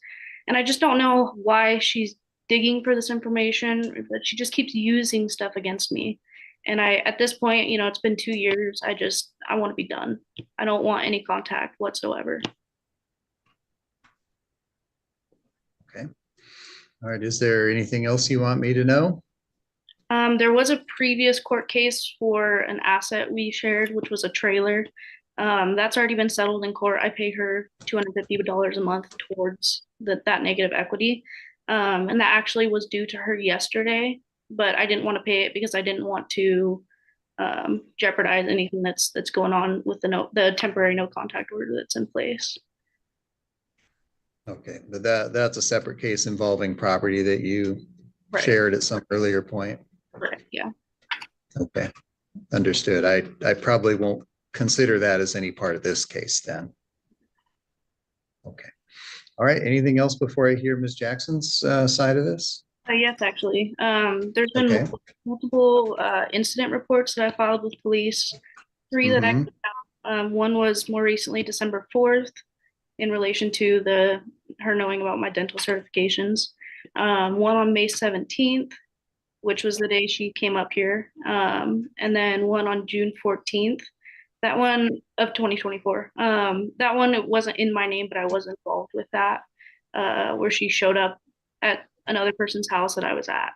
And I just don't know why she's digging for this information, but she just keeps using stuff against me. And at this point, it's been 2 years. I want to be done. I don't want any contact whatsoever. Okay. All right, is there anything else you want me to know? There was a previous court case for an asset we shared, which was a trailer. That's already been settled in court. I pay her $250 a month towards that negative equity. And that actually was due to her yesterday, but I didn't want to pay it because I didn't want to jeopardize anything that's going on with the temporary no contact order that's in place. Okay, but that's a separate case involving property that you Right. shared at some earlier point. Correct, yeah. Okay, understood. I probably won't consider that as any part of this case then. Okay. All right. Anything else before I hear Ms. Jackson's side of this? Yes, actually. There's been Okay. multiple incident reports that I filed with police. Three that I Mhm. one was more recently December 4th in relation to her knowing about my dental certifications. One on May 17th, which was the day she came up here. And then one on June 14th. That one of 2024. That one, it wasn't in my name, but I was involved with that, where she showed up at another person's house that I was at.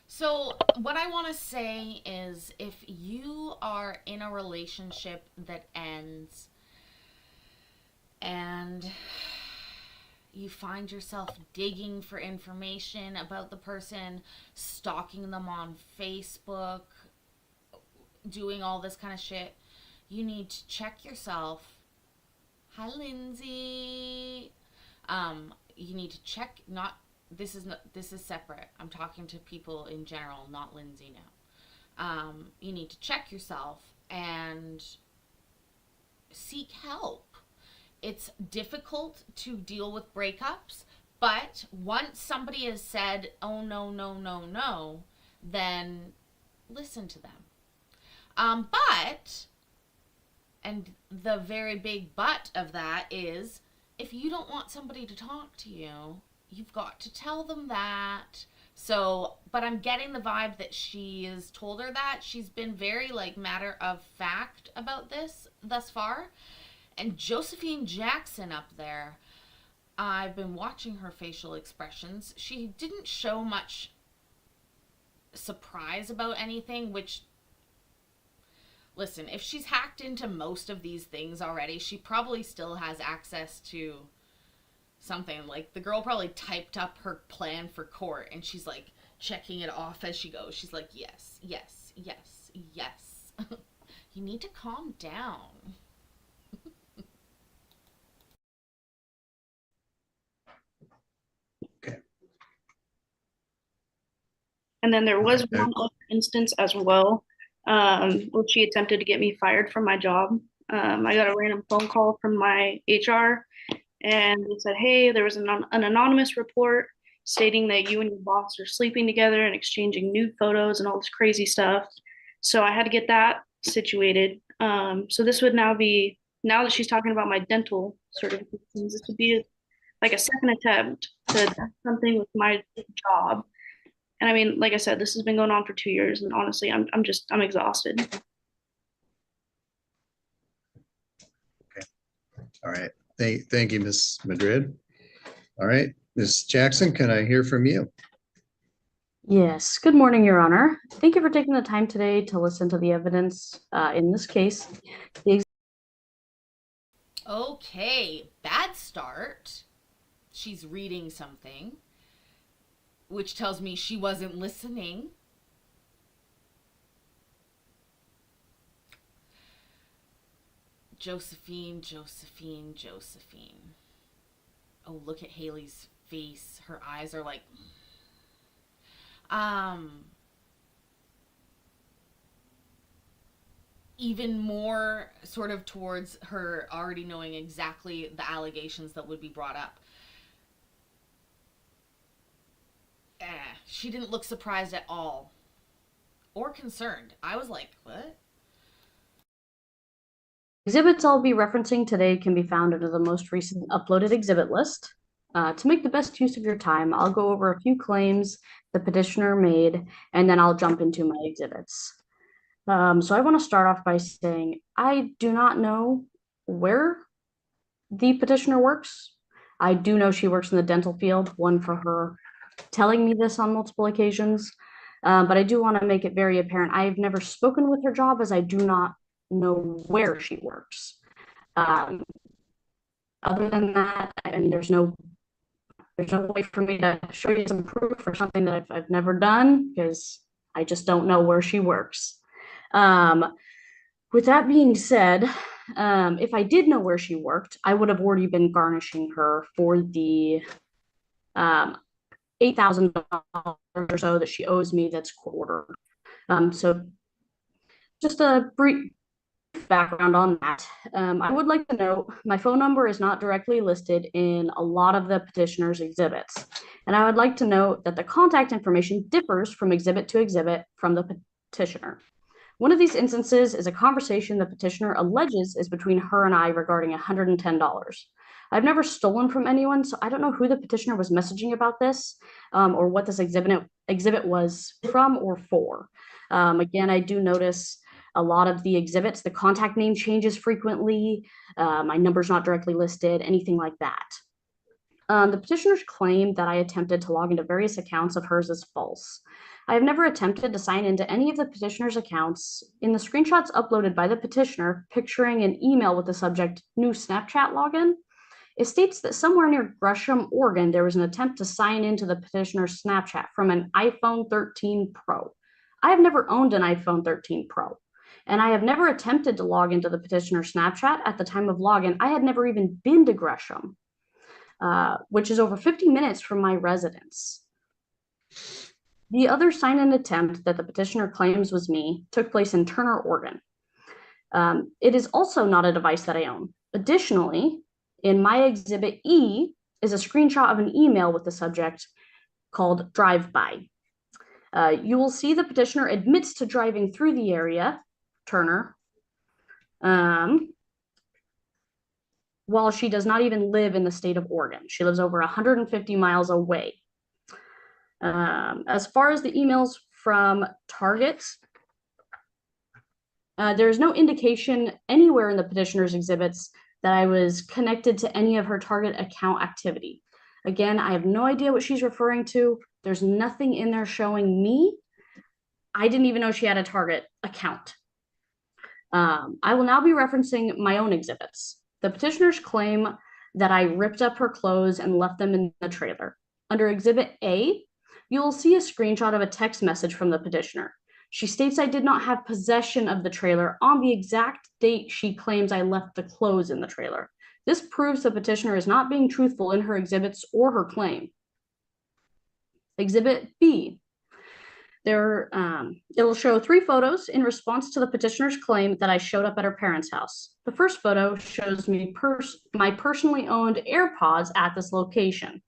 So, what I want to say is if you are in a relationship that ends and you find yourself digging for information about the person, stalking them on Facebook, doing all this kind of shit, you need to check yourself. Hi, Lindsay. You need to check. Not this is not this is separate. I'm talking to people in general, not Lindsay now. You need to check yourself and seek help. It's difficult to deal with breakups, but once somebody has said, "Oh no, no, no, no," then listen to them. But, and the very big but of that is, if you don't want somebody to talk to you, you've got to tell them that. So, but I'm getting the vibe that she has told her that. She's been very, like, matter of fact about this thus far. And Josephine Jackson up there, I've been watching her facial expressions. She didn't show much surprise about anything, which, listen, if she's hacked into most of these things already, she probably still has access to something. Like, the girl probably typed up her plan for court and she's like checking it off as she goes. She's like, yes, yes, yes, yes. You need to calm down. And then there was one other instance as well, where she attempted to get me fired from my job. I got a random phone call from my HR, and they said, "Hey, there was an anonymous report stating that you and your boss are sleeping together and exchanging nude photos and all this crazy stuff." So I had to get that situated. So this would now be, now that she's talking about my dental certifications, this would be like a second attempt to do something with my job. And I mean, like I said, this has been going on for 2 years, and honestly, I'm exhausted. All right. Thank you, Ms. Madrid. All right, Ms. Jackson, can I hear from you? Yes, good morning, Your Honor. Thank you for taking the time today to listen to the evidence in this case. Okay, bad start. She's reading something, which tells me she wasn't listening. Josephine, Josephine, Josephine. Oh, look at Haley's face. Her eyes are like... even more sort of towards her already knowing exactly the allegations that would be brought up. She didn't look surprised at all. Or concerned. I was like, what? Exhibits I'll be referencing today can be found under the most recent uploaded exhibit list. To make the best use of your time, I'll go over a few claims the petitioner made, and then I'll jump into my exhibits. So I want to start off by saying I do not know where the petitioner works. I do know she works in the dental field, one for her telling me this on multiple occasions. But I do want to make it very apparent. I've never spoken with her job, as I do not know where she works. Other than that, I mean, there's no way for me to show you some proof or something that I've never done, because I just don't know where she works. With that being said, if I did know where she worked, I would have already been garnishing her for the $8,000 or so that she owes me that's court ordered. So just a brief background on that. I would like to note my phone number is not directly listed in a lot of the petitioner's exhibits. And I would like to note that the contact information differs from exhibit to exhibit from the petitioner. One of these instances is a conversation the petitioner alleges is between her and I regarding $110. I've never stolen from anyone, so I don't know who the petitioner was messaging about this, or what this exhibit was from or for. Again, I do notice a lot of the exhibits, the contact name changes frequently, my number's not directly listed, anything like that. The petitioner's claim that I attempted to log into various accounts of hers is false. I have never attempted to sign into any of the petitioner's accounts. In the screenshots uploaded by the petitioner, picturing an email with the subject "new Snapchat login," it states that somewhere near Gresham, Oregon, there was an attempt to sign into the petitioner's Snapchat from an iPhone 13 Pro. I have never owned an iPhone 13 Pro, and I have never attempted to log into the petitioner's Snapchat. At the time of login, I had never even been to Gresham, which is over 50 minutes from my residence. The other sign-in attempt that the petitioner claims was me took place in Turner, Oregon. It is also not a device that I own. Additionally, in my exhibit E is a screenshot of an email with the subject called "drive-by." You will see the petitioner admits to driving through the area, Turner, while she does not even live in the state of Oregon. She lives over 150 miles away. As far as the emails from Target, there is no indication anywhere in the petitioner's exhibits that I was connected to any of her Target account activity. Again, I have no idea what she's referring to. There's nothing in there showing me. I didn't even know she had a Target account. I will now be referencing my own exhibits. The petitioners claim that I ripped up her clothes and left them in the trailer. Under Exhibit A, you will see a screenshot of a text message from the petitioner. She states I did not have possession of the trailer on the exact date she claims I left the clothes in the trailer. This proves the petitioner is not being truthful in her exhibits or her claim. Exhibit B. It'll show 3 photos in response to the petitioner's claim that I showed up at her parents' house. The first photo shows me my personally owned AirPods at this location.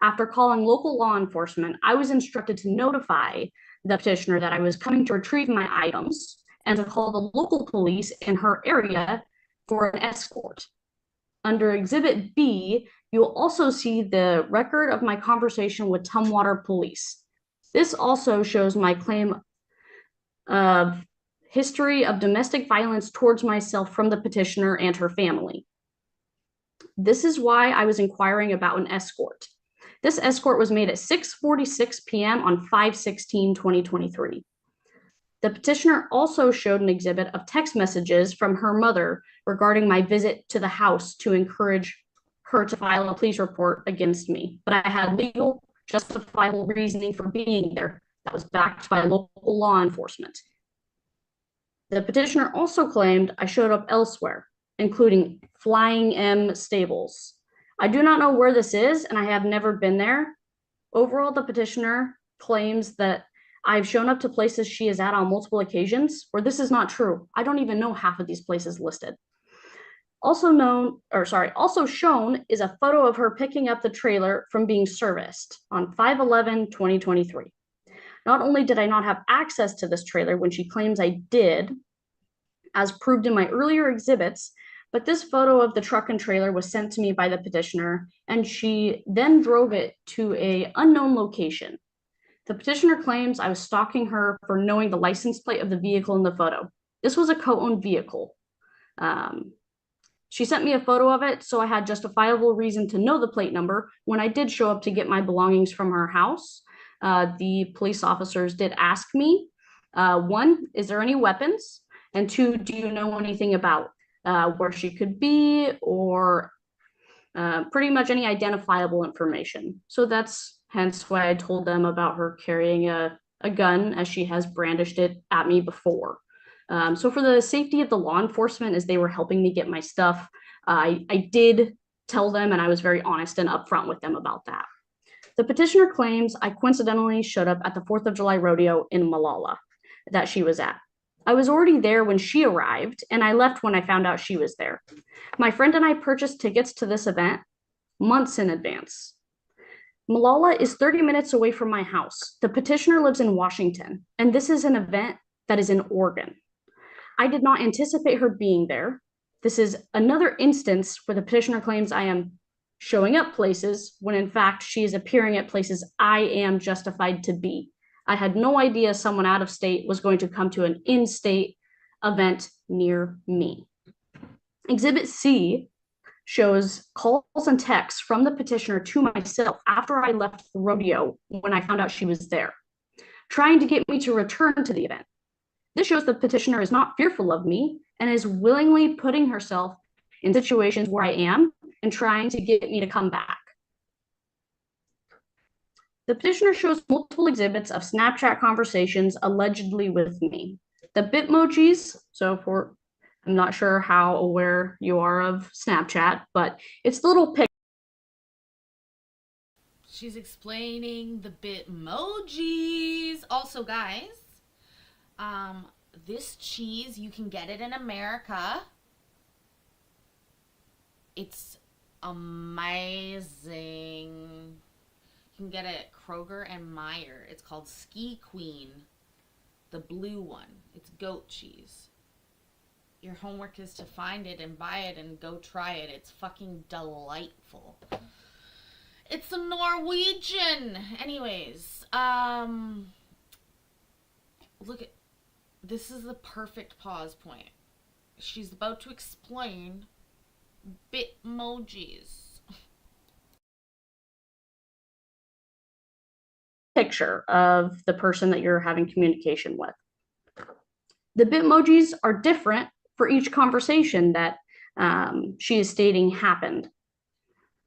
After calling local law enforcement, I was instructed to notify the petitioner that I was coming to retrieve my items and to call the local police in her area for an escort. Under Exhibit B, you'll also see the record of my conversation with Tumwater Police. This also shows my claim of history of domestic violence towards myself from the petitioner and her family. This is why I was inquiring about an escort. This escort was made at 6:46 p.m. on 5/16/2023. The petitioner also showed an exhibit of text messages from her mother regarding my visit to the house to encourage her to file a police report against me. But I had legal, justifiable reasoning for being there that was backed by local law enforcement. The petitioner also claimed I showed up elsewhere, including Flying M Stables. I do not know where this is, and I have never been there. Overall, the petitioner claims that I've shown up to places she is at on multiple occasions, where this is not true. I don't even know half of these places listed. Also shown is a photo of her picking up the trailer from being serviced on 5/11/2023. Not only did I not have access to this trailer when she claims I did, as proved in my earlier exhibits, but this photo of the truck and trailer was sent to me by the petitioner, and she then drove it to an unknown location. The petitioner claims I was stalking her for knowing the license plate of the vehicle in the photo. This was a co-owned vehicle. She sent me a photo of it, so I had justifiable reason to know the plate number when I did show up to get my belongings from her house. The police officers did ask me, 1, is there any weapons? And 2, do you know anything about where she could be, or pretty much any identifiable information? So that's hence why I told them about her carrying a gun, as she has brandished it at me before. So for the safety of the law enforcement, as they were helping me get my stuff, I did tell them, and I was very honest and upfront with them about that. The petitioner claims I coincidentally showed up at the 4th of July rodeo in Malala that she was at. I was already there when she arrived, and I left when I found out she was there. My friend and I purchased tickets to this event months in advance. Malala is 30 minutes away from my house. The petitioner lives in Washington, and this is an event that is in Oregon. I did not anticipate her being there. This is another instance where the petitioner claims I am showing up places when in fact she is appearing at places I am justified to be. I had no idea someone out of state was going to come to an in-state event near me. Exhibit C shows calls and texts from the petitioner to myself after I left the rodeo when I found out she was there, trying to get me to return to the event. This shows the petitioner is not fearful of me and is willingly putting herself in situations where I am and trying to get me to come back. The petitioner shows multiple exhibits of Snapchat conversations allegedly with me. The Bitmojis, I'm not sure how aware you are of Snapchat, but it's the little pic. She's explaining the Bitmojis. Also, guys, this cheese, you can get it in America. It's amazing. You can get it at Kroger and Meijer. It's called Ski Queen, the blue one. It's goat cheese. Your homework is to find it and buy it and go try it. It's fucking delightful. It's a Norwegian. Anyways, look at, this is the perfect pause point. She's about to explain Bitmojis. Picture of the person that you're having communication with. The Bitmojis are different for each conversation that she is stating happened.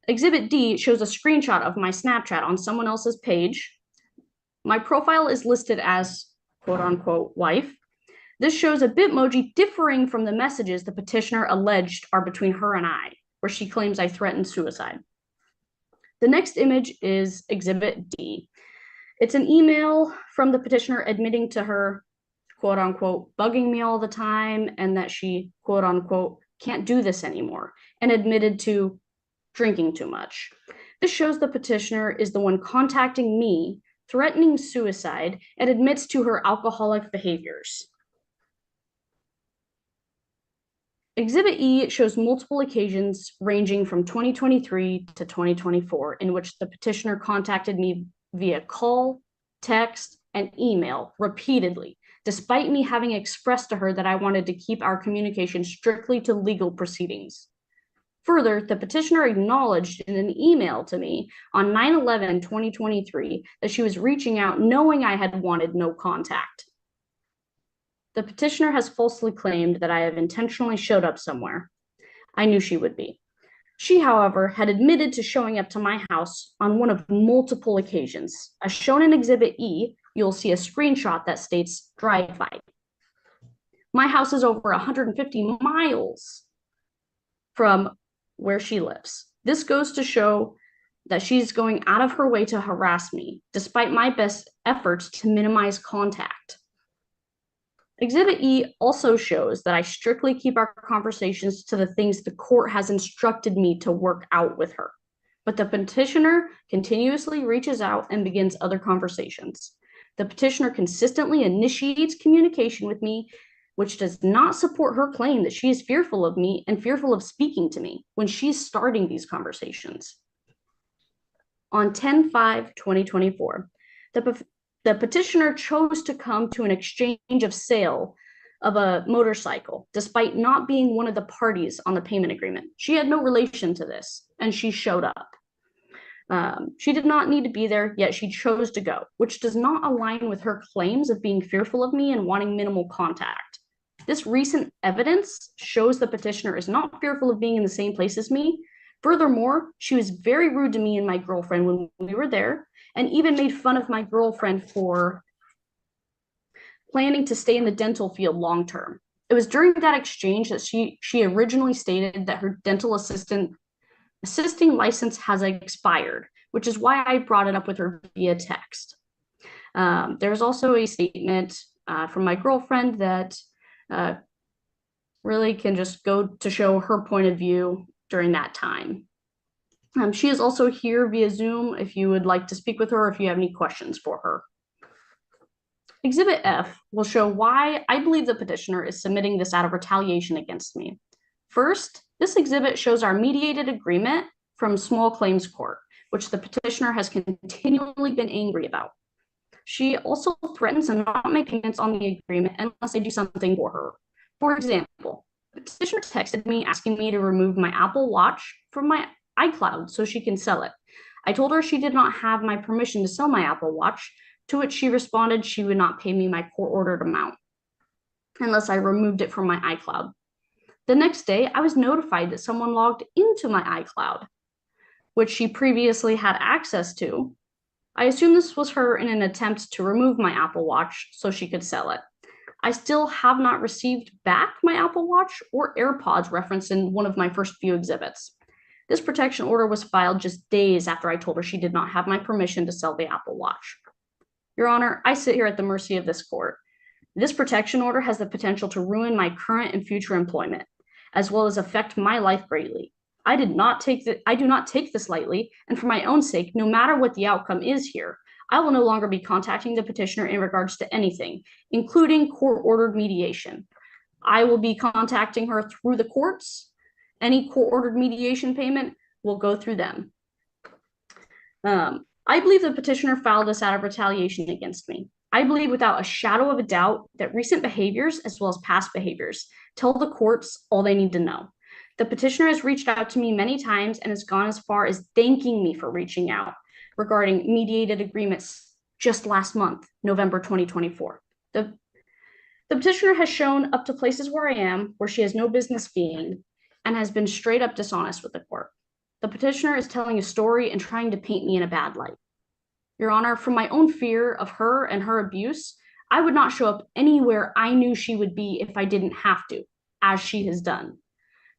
Exhibit D shows a screenshot of my Snapchat on someone else's page. My profile is listed as quote unquote wife. This shows a Bitmoji differing from the messages the petitioner alleged are between her and I, where she claims I threatened suicide. The next image is Exhibit D. It's an email from the petitioner admitting to her, quote unquote, bugging me all the time and that she, quote unquote, can't do this anymore, and admitted to drinking too much. This shows the petitioner is the one contacting me, threatening suicide, and admits to her alcoholic behaviors. Exhibit E shows multiple occasions ranging from 2023 to 2024 in which the petitioner contacted me via call, text, and email repeatedly, despite me having expressed to her that I wanted to keep our communication strictly to legal proceedings. Further, the petitioner acknowledged in an email to me on 9/11/2023 that she was reaching out knowing I had wanted no contact. The petitioner has falsely claimed that I have intentionally showed up somewhere. I knew she would be. She, however, had admitted to showing up to my house on one of multiple occasions. As shown in Exhibit E, you'll see a screenshot that states drive-by. My house is over 150 miles from where she lives. This goes to show that she's going out of her way to harass me, despite my best efforts to minimize contact. Exhibit E also shows that I strictly keep our conversations to the things the court has instructed me to work out with her. But the petitioner continuously reaches out and begins other conversations. The petitioner consistently initiates communication with me, which does not support her claim that she is fearful of me and fearful of speaking to me when she's starting these conversations. On 10/5/2024, the petitioner chose to come to an exchange of sale of a motorcycle, despite not being one of the parties on the payment agreement. She had no relation to this, and she showed up. She did not need to be there, yet she chose to go, which does not align with her claims of being fearful of me and wanting minimal contact. This recent evidence shows the petitioner is not fearful of being in the same place as me. Furthermore, she was very rude to me and my girlfriend when we were there, and even made fun of my girlfriend for planning to stay in the dental field long term. It was during that exchange that she originally stated that her dental assisting license has expired, which is why I brought it up with her via text. There's also a statement from my girlfriend that really can just go to show her point of view during that time. She is also here via Zoom if you would like to speak with her, if you have any questions for her. Exhibit F will show why I believe the petitioner is submitting this out of retaliation against me. First, this exhibit shows our mediated agreement from small claims court, which the petitioner has continually been angry about. She also threatens to not make payments on the agreement unless I do something for her. For example, the petitioner texted me asking me to remove my Apple Watch from my iCloud so she can sell it. I told her she did not have my permission to sell my Apple Watch, to which she responded she would not pay me my court-ordered amount unless I removed it from my iCloud. The next day, I was notified that someone logged into my iCloud, which she previously had access to. I assume this was her in an attempt to remove my Apple Watch so she could sell it. I still have not received back my Apple Watch or AirPods referenced in one of my first few exhibits. This protection order was filed just days after I told her she did not have my permission to sell the Apple Watch. Your Honor, I sit here at the mercy of this court. This protection order has the potential to ruin my current and future employment, as well as affect my life greatly. I do not take this lightly, and for my own sake, no matter what the outcome is here, I will no longer be contacting the petitioner in regards to anything, including court-ordered mediation. I will be contacting her through the courts. Any court-ordered mediation payment will go through them. I believe the petitioner filed this out of retaliation against me. I believe without a shadow of a doubt that recent behaviors, as well as past behaviors, tell the courts all they need to know. The petitioner has reached out to me many times and has gone as far as thanking me for reaching out regarding mediated agreements just last month, November 2024. The petitioner has shown up to places where I am, where she has no business being, and has been straight up dishonest with the court. The petitioner is telling a story and trying to paint me in a bad light. Your Honor, from my own fear of her and her abuse, I would not show up anywhere I knew she would be if I didn't have to, as she has done.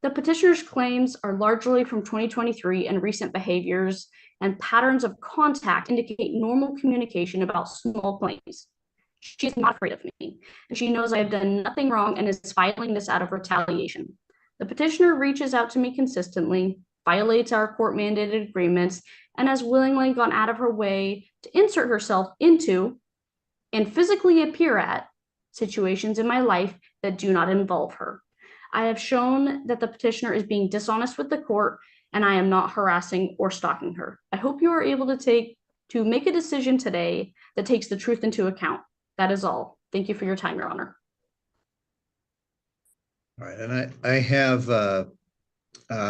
The petitioner's claims are largely from 2023 and recent behaviors and patterns of contact indicate normal communication about small claims. She is not afraid of me, and she knows I have done nothing wrong and is filing this out of retaliation. The petitioner reaches out to me consistently, violates our court-mandated agreements, and has willingly gone out of her way to insert herself into and physically appear at situations in my life that do not involve her. I have shown that the petitioner is being dishonest with the court, and I am not harassing or stalking her. I hope you are able to make a decision today that takes the truth into account. That is all. Thank you for your time, Your Honor. All right, and I have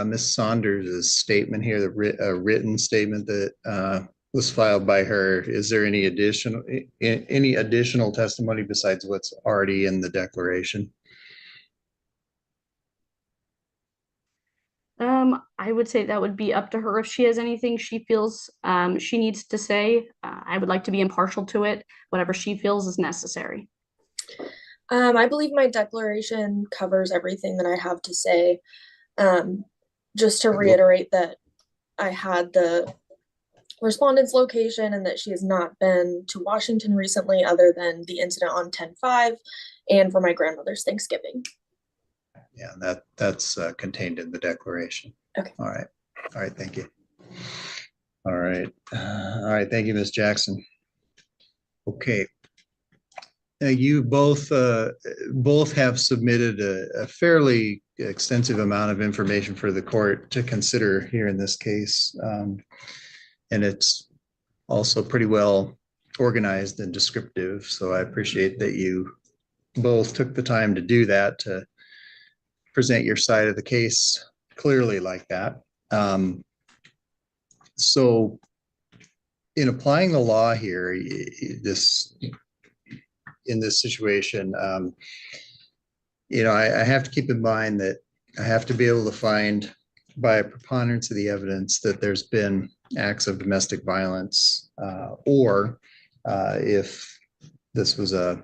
Ms. Saunders' statement here, the written statement that was filed by her. Is there any additional testimony besides what's already in the declaration? I would say that would be up to her if she has anything she feels she needs to say. I would like to be impartial to it, whatever she feels is necessary. I believe my declaration covers everything that I have to say. Just to reiterate that I had the respondent's location and that she has not been to Washington recently other than the incident on 10/5 and for my grandmother's Thanksgiving. Yeah, that's contained in the declaration. Okay. All right. Thank you. All right. Thank you, Ms. Jackson. Okay. You both have submitted a fairly extensive amount of information for the court to consider here in this case. And it's also pretty well organized and descriptive. So I appreciate that you both took the time to do that, to present your side of the case clearly like that. So in applying the law here, in this situation, I have to keep in mind that I have to be able to find by a preponderance of the evidence that there's been acts of domestic violence, or if this was to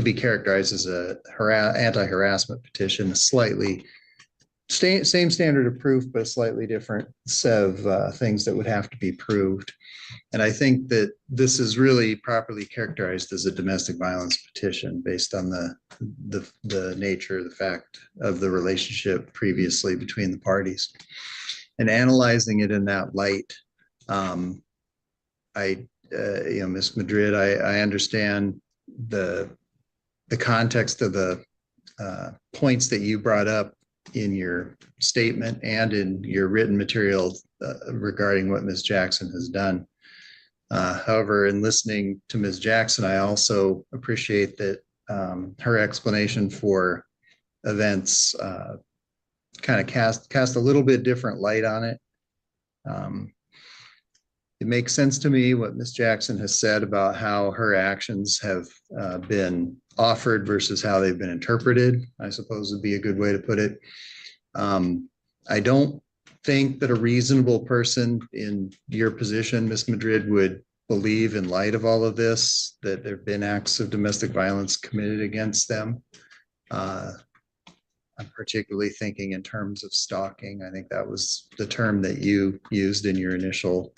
be characterized as a anti-harassment petition, a slightly same standard of proof, but a slightly different set of things that would have to be proved. And I think that this is really properly characterized as a domestic violence petition based on the nature, the fact of the relationship previously between the parties. And analyzing it in that light, Ms. Madrid, I understand the context of the points that you brought up in your statement and in your written material regarding what Ms. Jackson has done. However, in listening to Ms. Jackson, I also appreciate that her explanation for events kind of cast a little bit different light on it. It makes sense to me what Ms. Jackson has said about how her actions have been offered versus how they've been interpreted, I suppose would be a good way to put it. I don't think that a reasonable person in your position, Ms. Madrid, would believe in light of all of this, that there have been acts of domestic violence committed against them. I'm particularly thinking in terms of stalking. I think that was the term that you used in your initial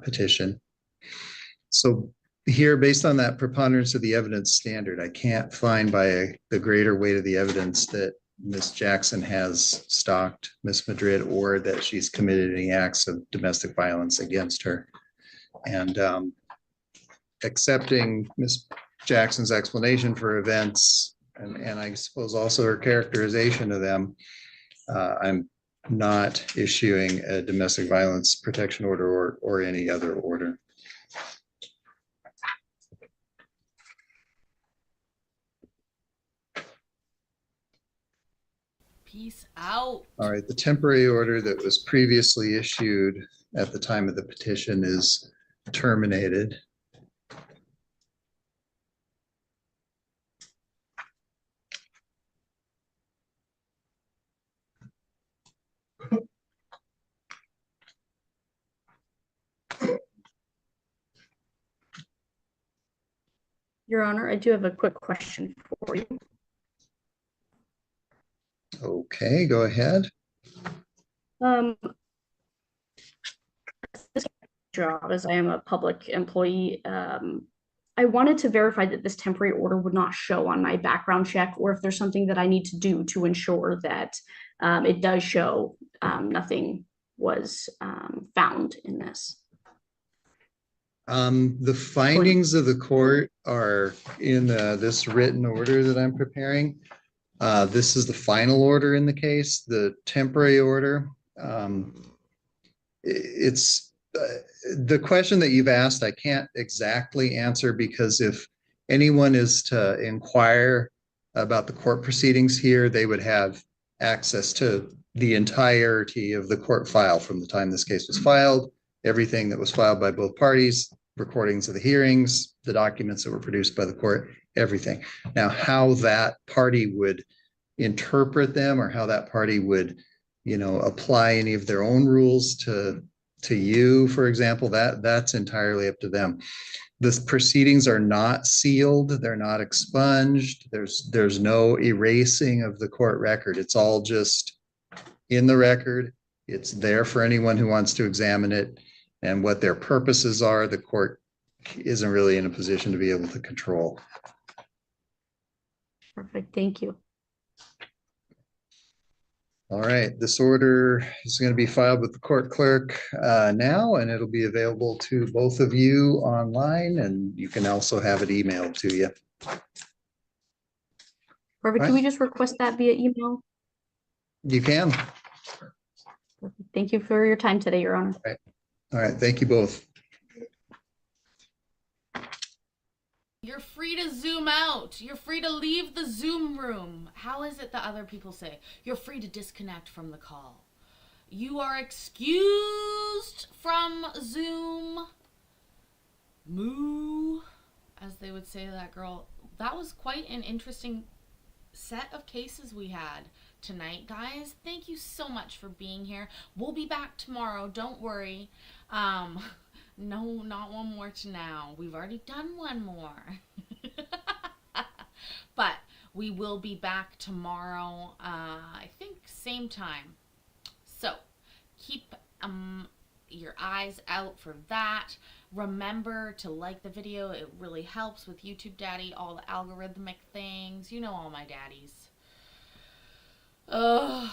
petition. So here, based on that preponderance of the evidence standard, I can't find by the greater weight of the evidence that Ms. Jackson has stalked Ms. Madrid or that she's committed any acts of domestic violence against her. And accepting Ms. Jackson's explanation for events and I suppose also her characterization of them, I'm not issuing a domestic violence protection order or any other order. Peace out. All right, the temporary order that was previously issued at the time of the petition is terminated. Your Honor, I do have a quick question for you. Okay, go ahead. This job, as I am a public employee, I wanted to verify that this temporary order would not show on my background check, or if there's something that I need to do to ensure that it does show nothing was found in this. The findings of the court are in this written order that I'm preparing. This is the final order in the case, the temporary order. It's the question that you've asked, I can't exactly answer because if anyone is to inquire about the court proceedings here, they would have access to the entirety of the court file from the time this case was filed, everything that was filed by both parties, recordings of the hearings, the documents that were produced by the court, everything. Now, how that party would interpret them or how that party would, apply any of their own rules to you, for example, that's entirely up to them. The proceedings are not sealed, they're not expunged, there's no erasing of the court record. It's all just in the record. It's there for anyone who wants to examine it, and what their purposes are, the court isn't really in a position to be able to control. Perfect, thank you. All right, this order is going to be filed with the court clerk now, and it'll be available to both of you online, and you can also have it emailed to you. Perfect, can we just request that via email? You can. Perfect. Thank you for your time today, Your Honor. All right, thank you both. You're free to zoom out. You're free to leave the Zoom room. How is it that other people say? You're free to disconnect from the call. You are excused from Zoom. Moo, as they would say to that girl. That was quite an interesting set of cases we had tonight, guys. Thank you so much for being here. We'll be back tomorrow. Don't worry. No, not one more to now. We've already done one more. But We will be back tomorrow, I think same time. So keep your eyes out for that. Remember to like the video. It really helps with YouTube Daddy, all the algorithmic things. You know all my daddies. And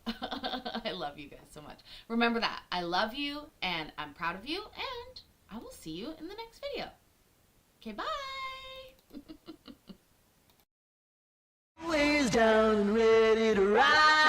I love you guys so much. Remember that. I love you and I'm proud of you, and I will see you in the next video. Okay, bye. Ways down and ready to ride.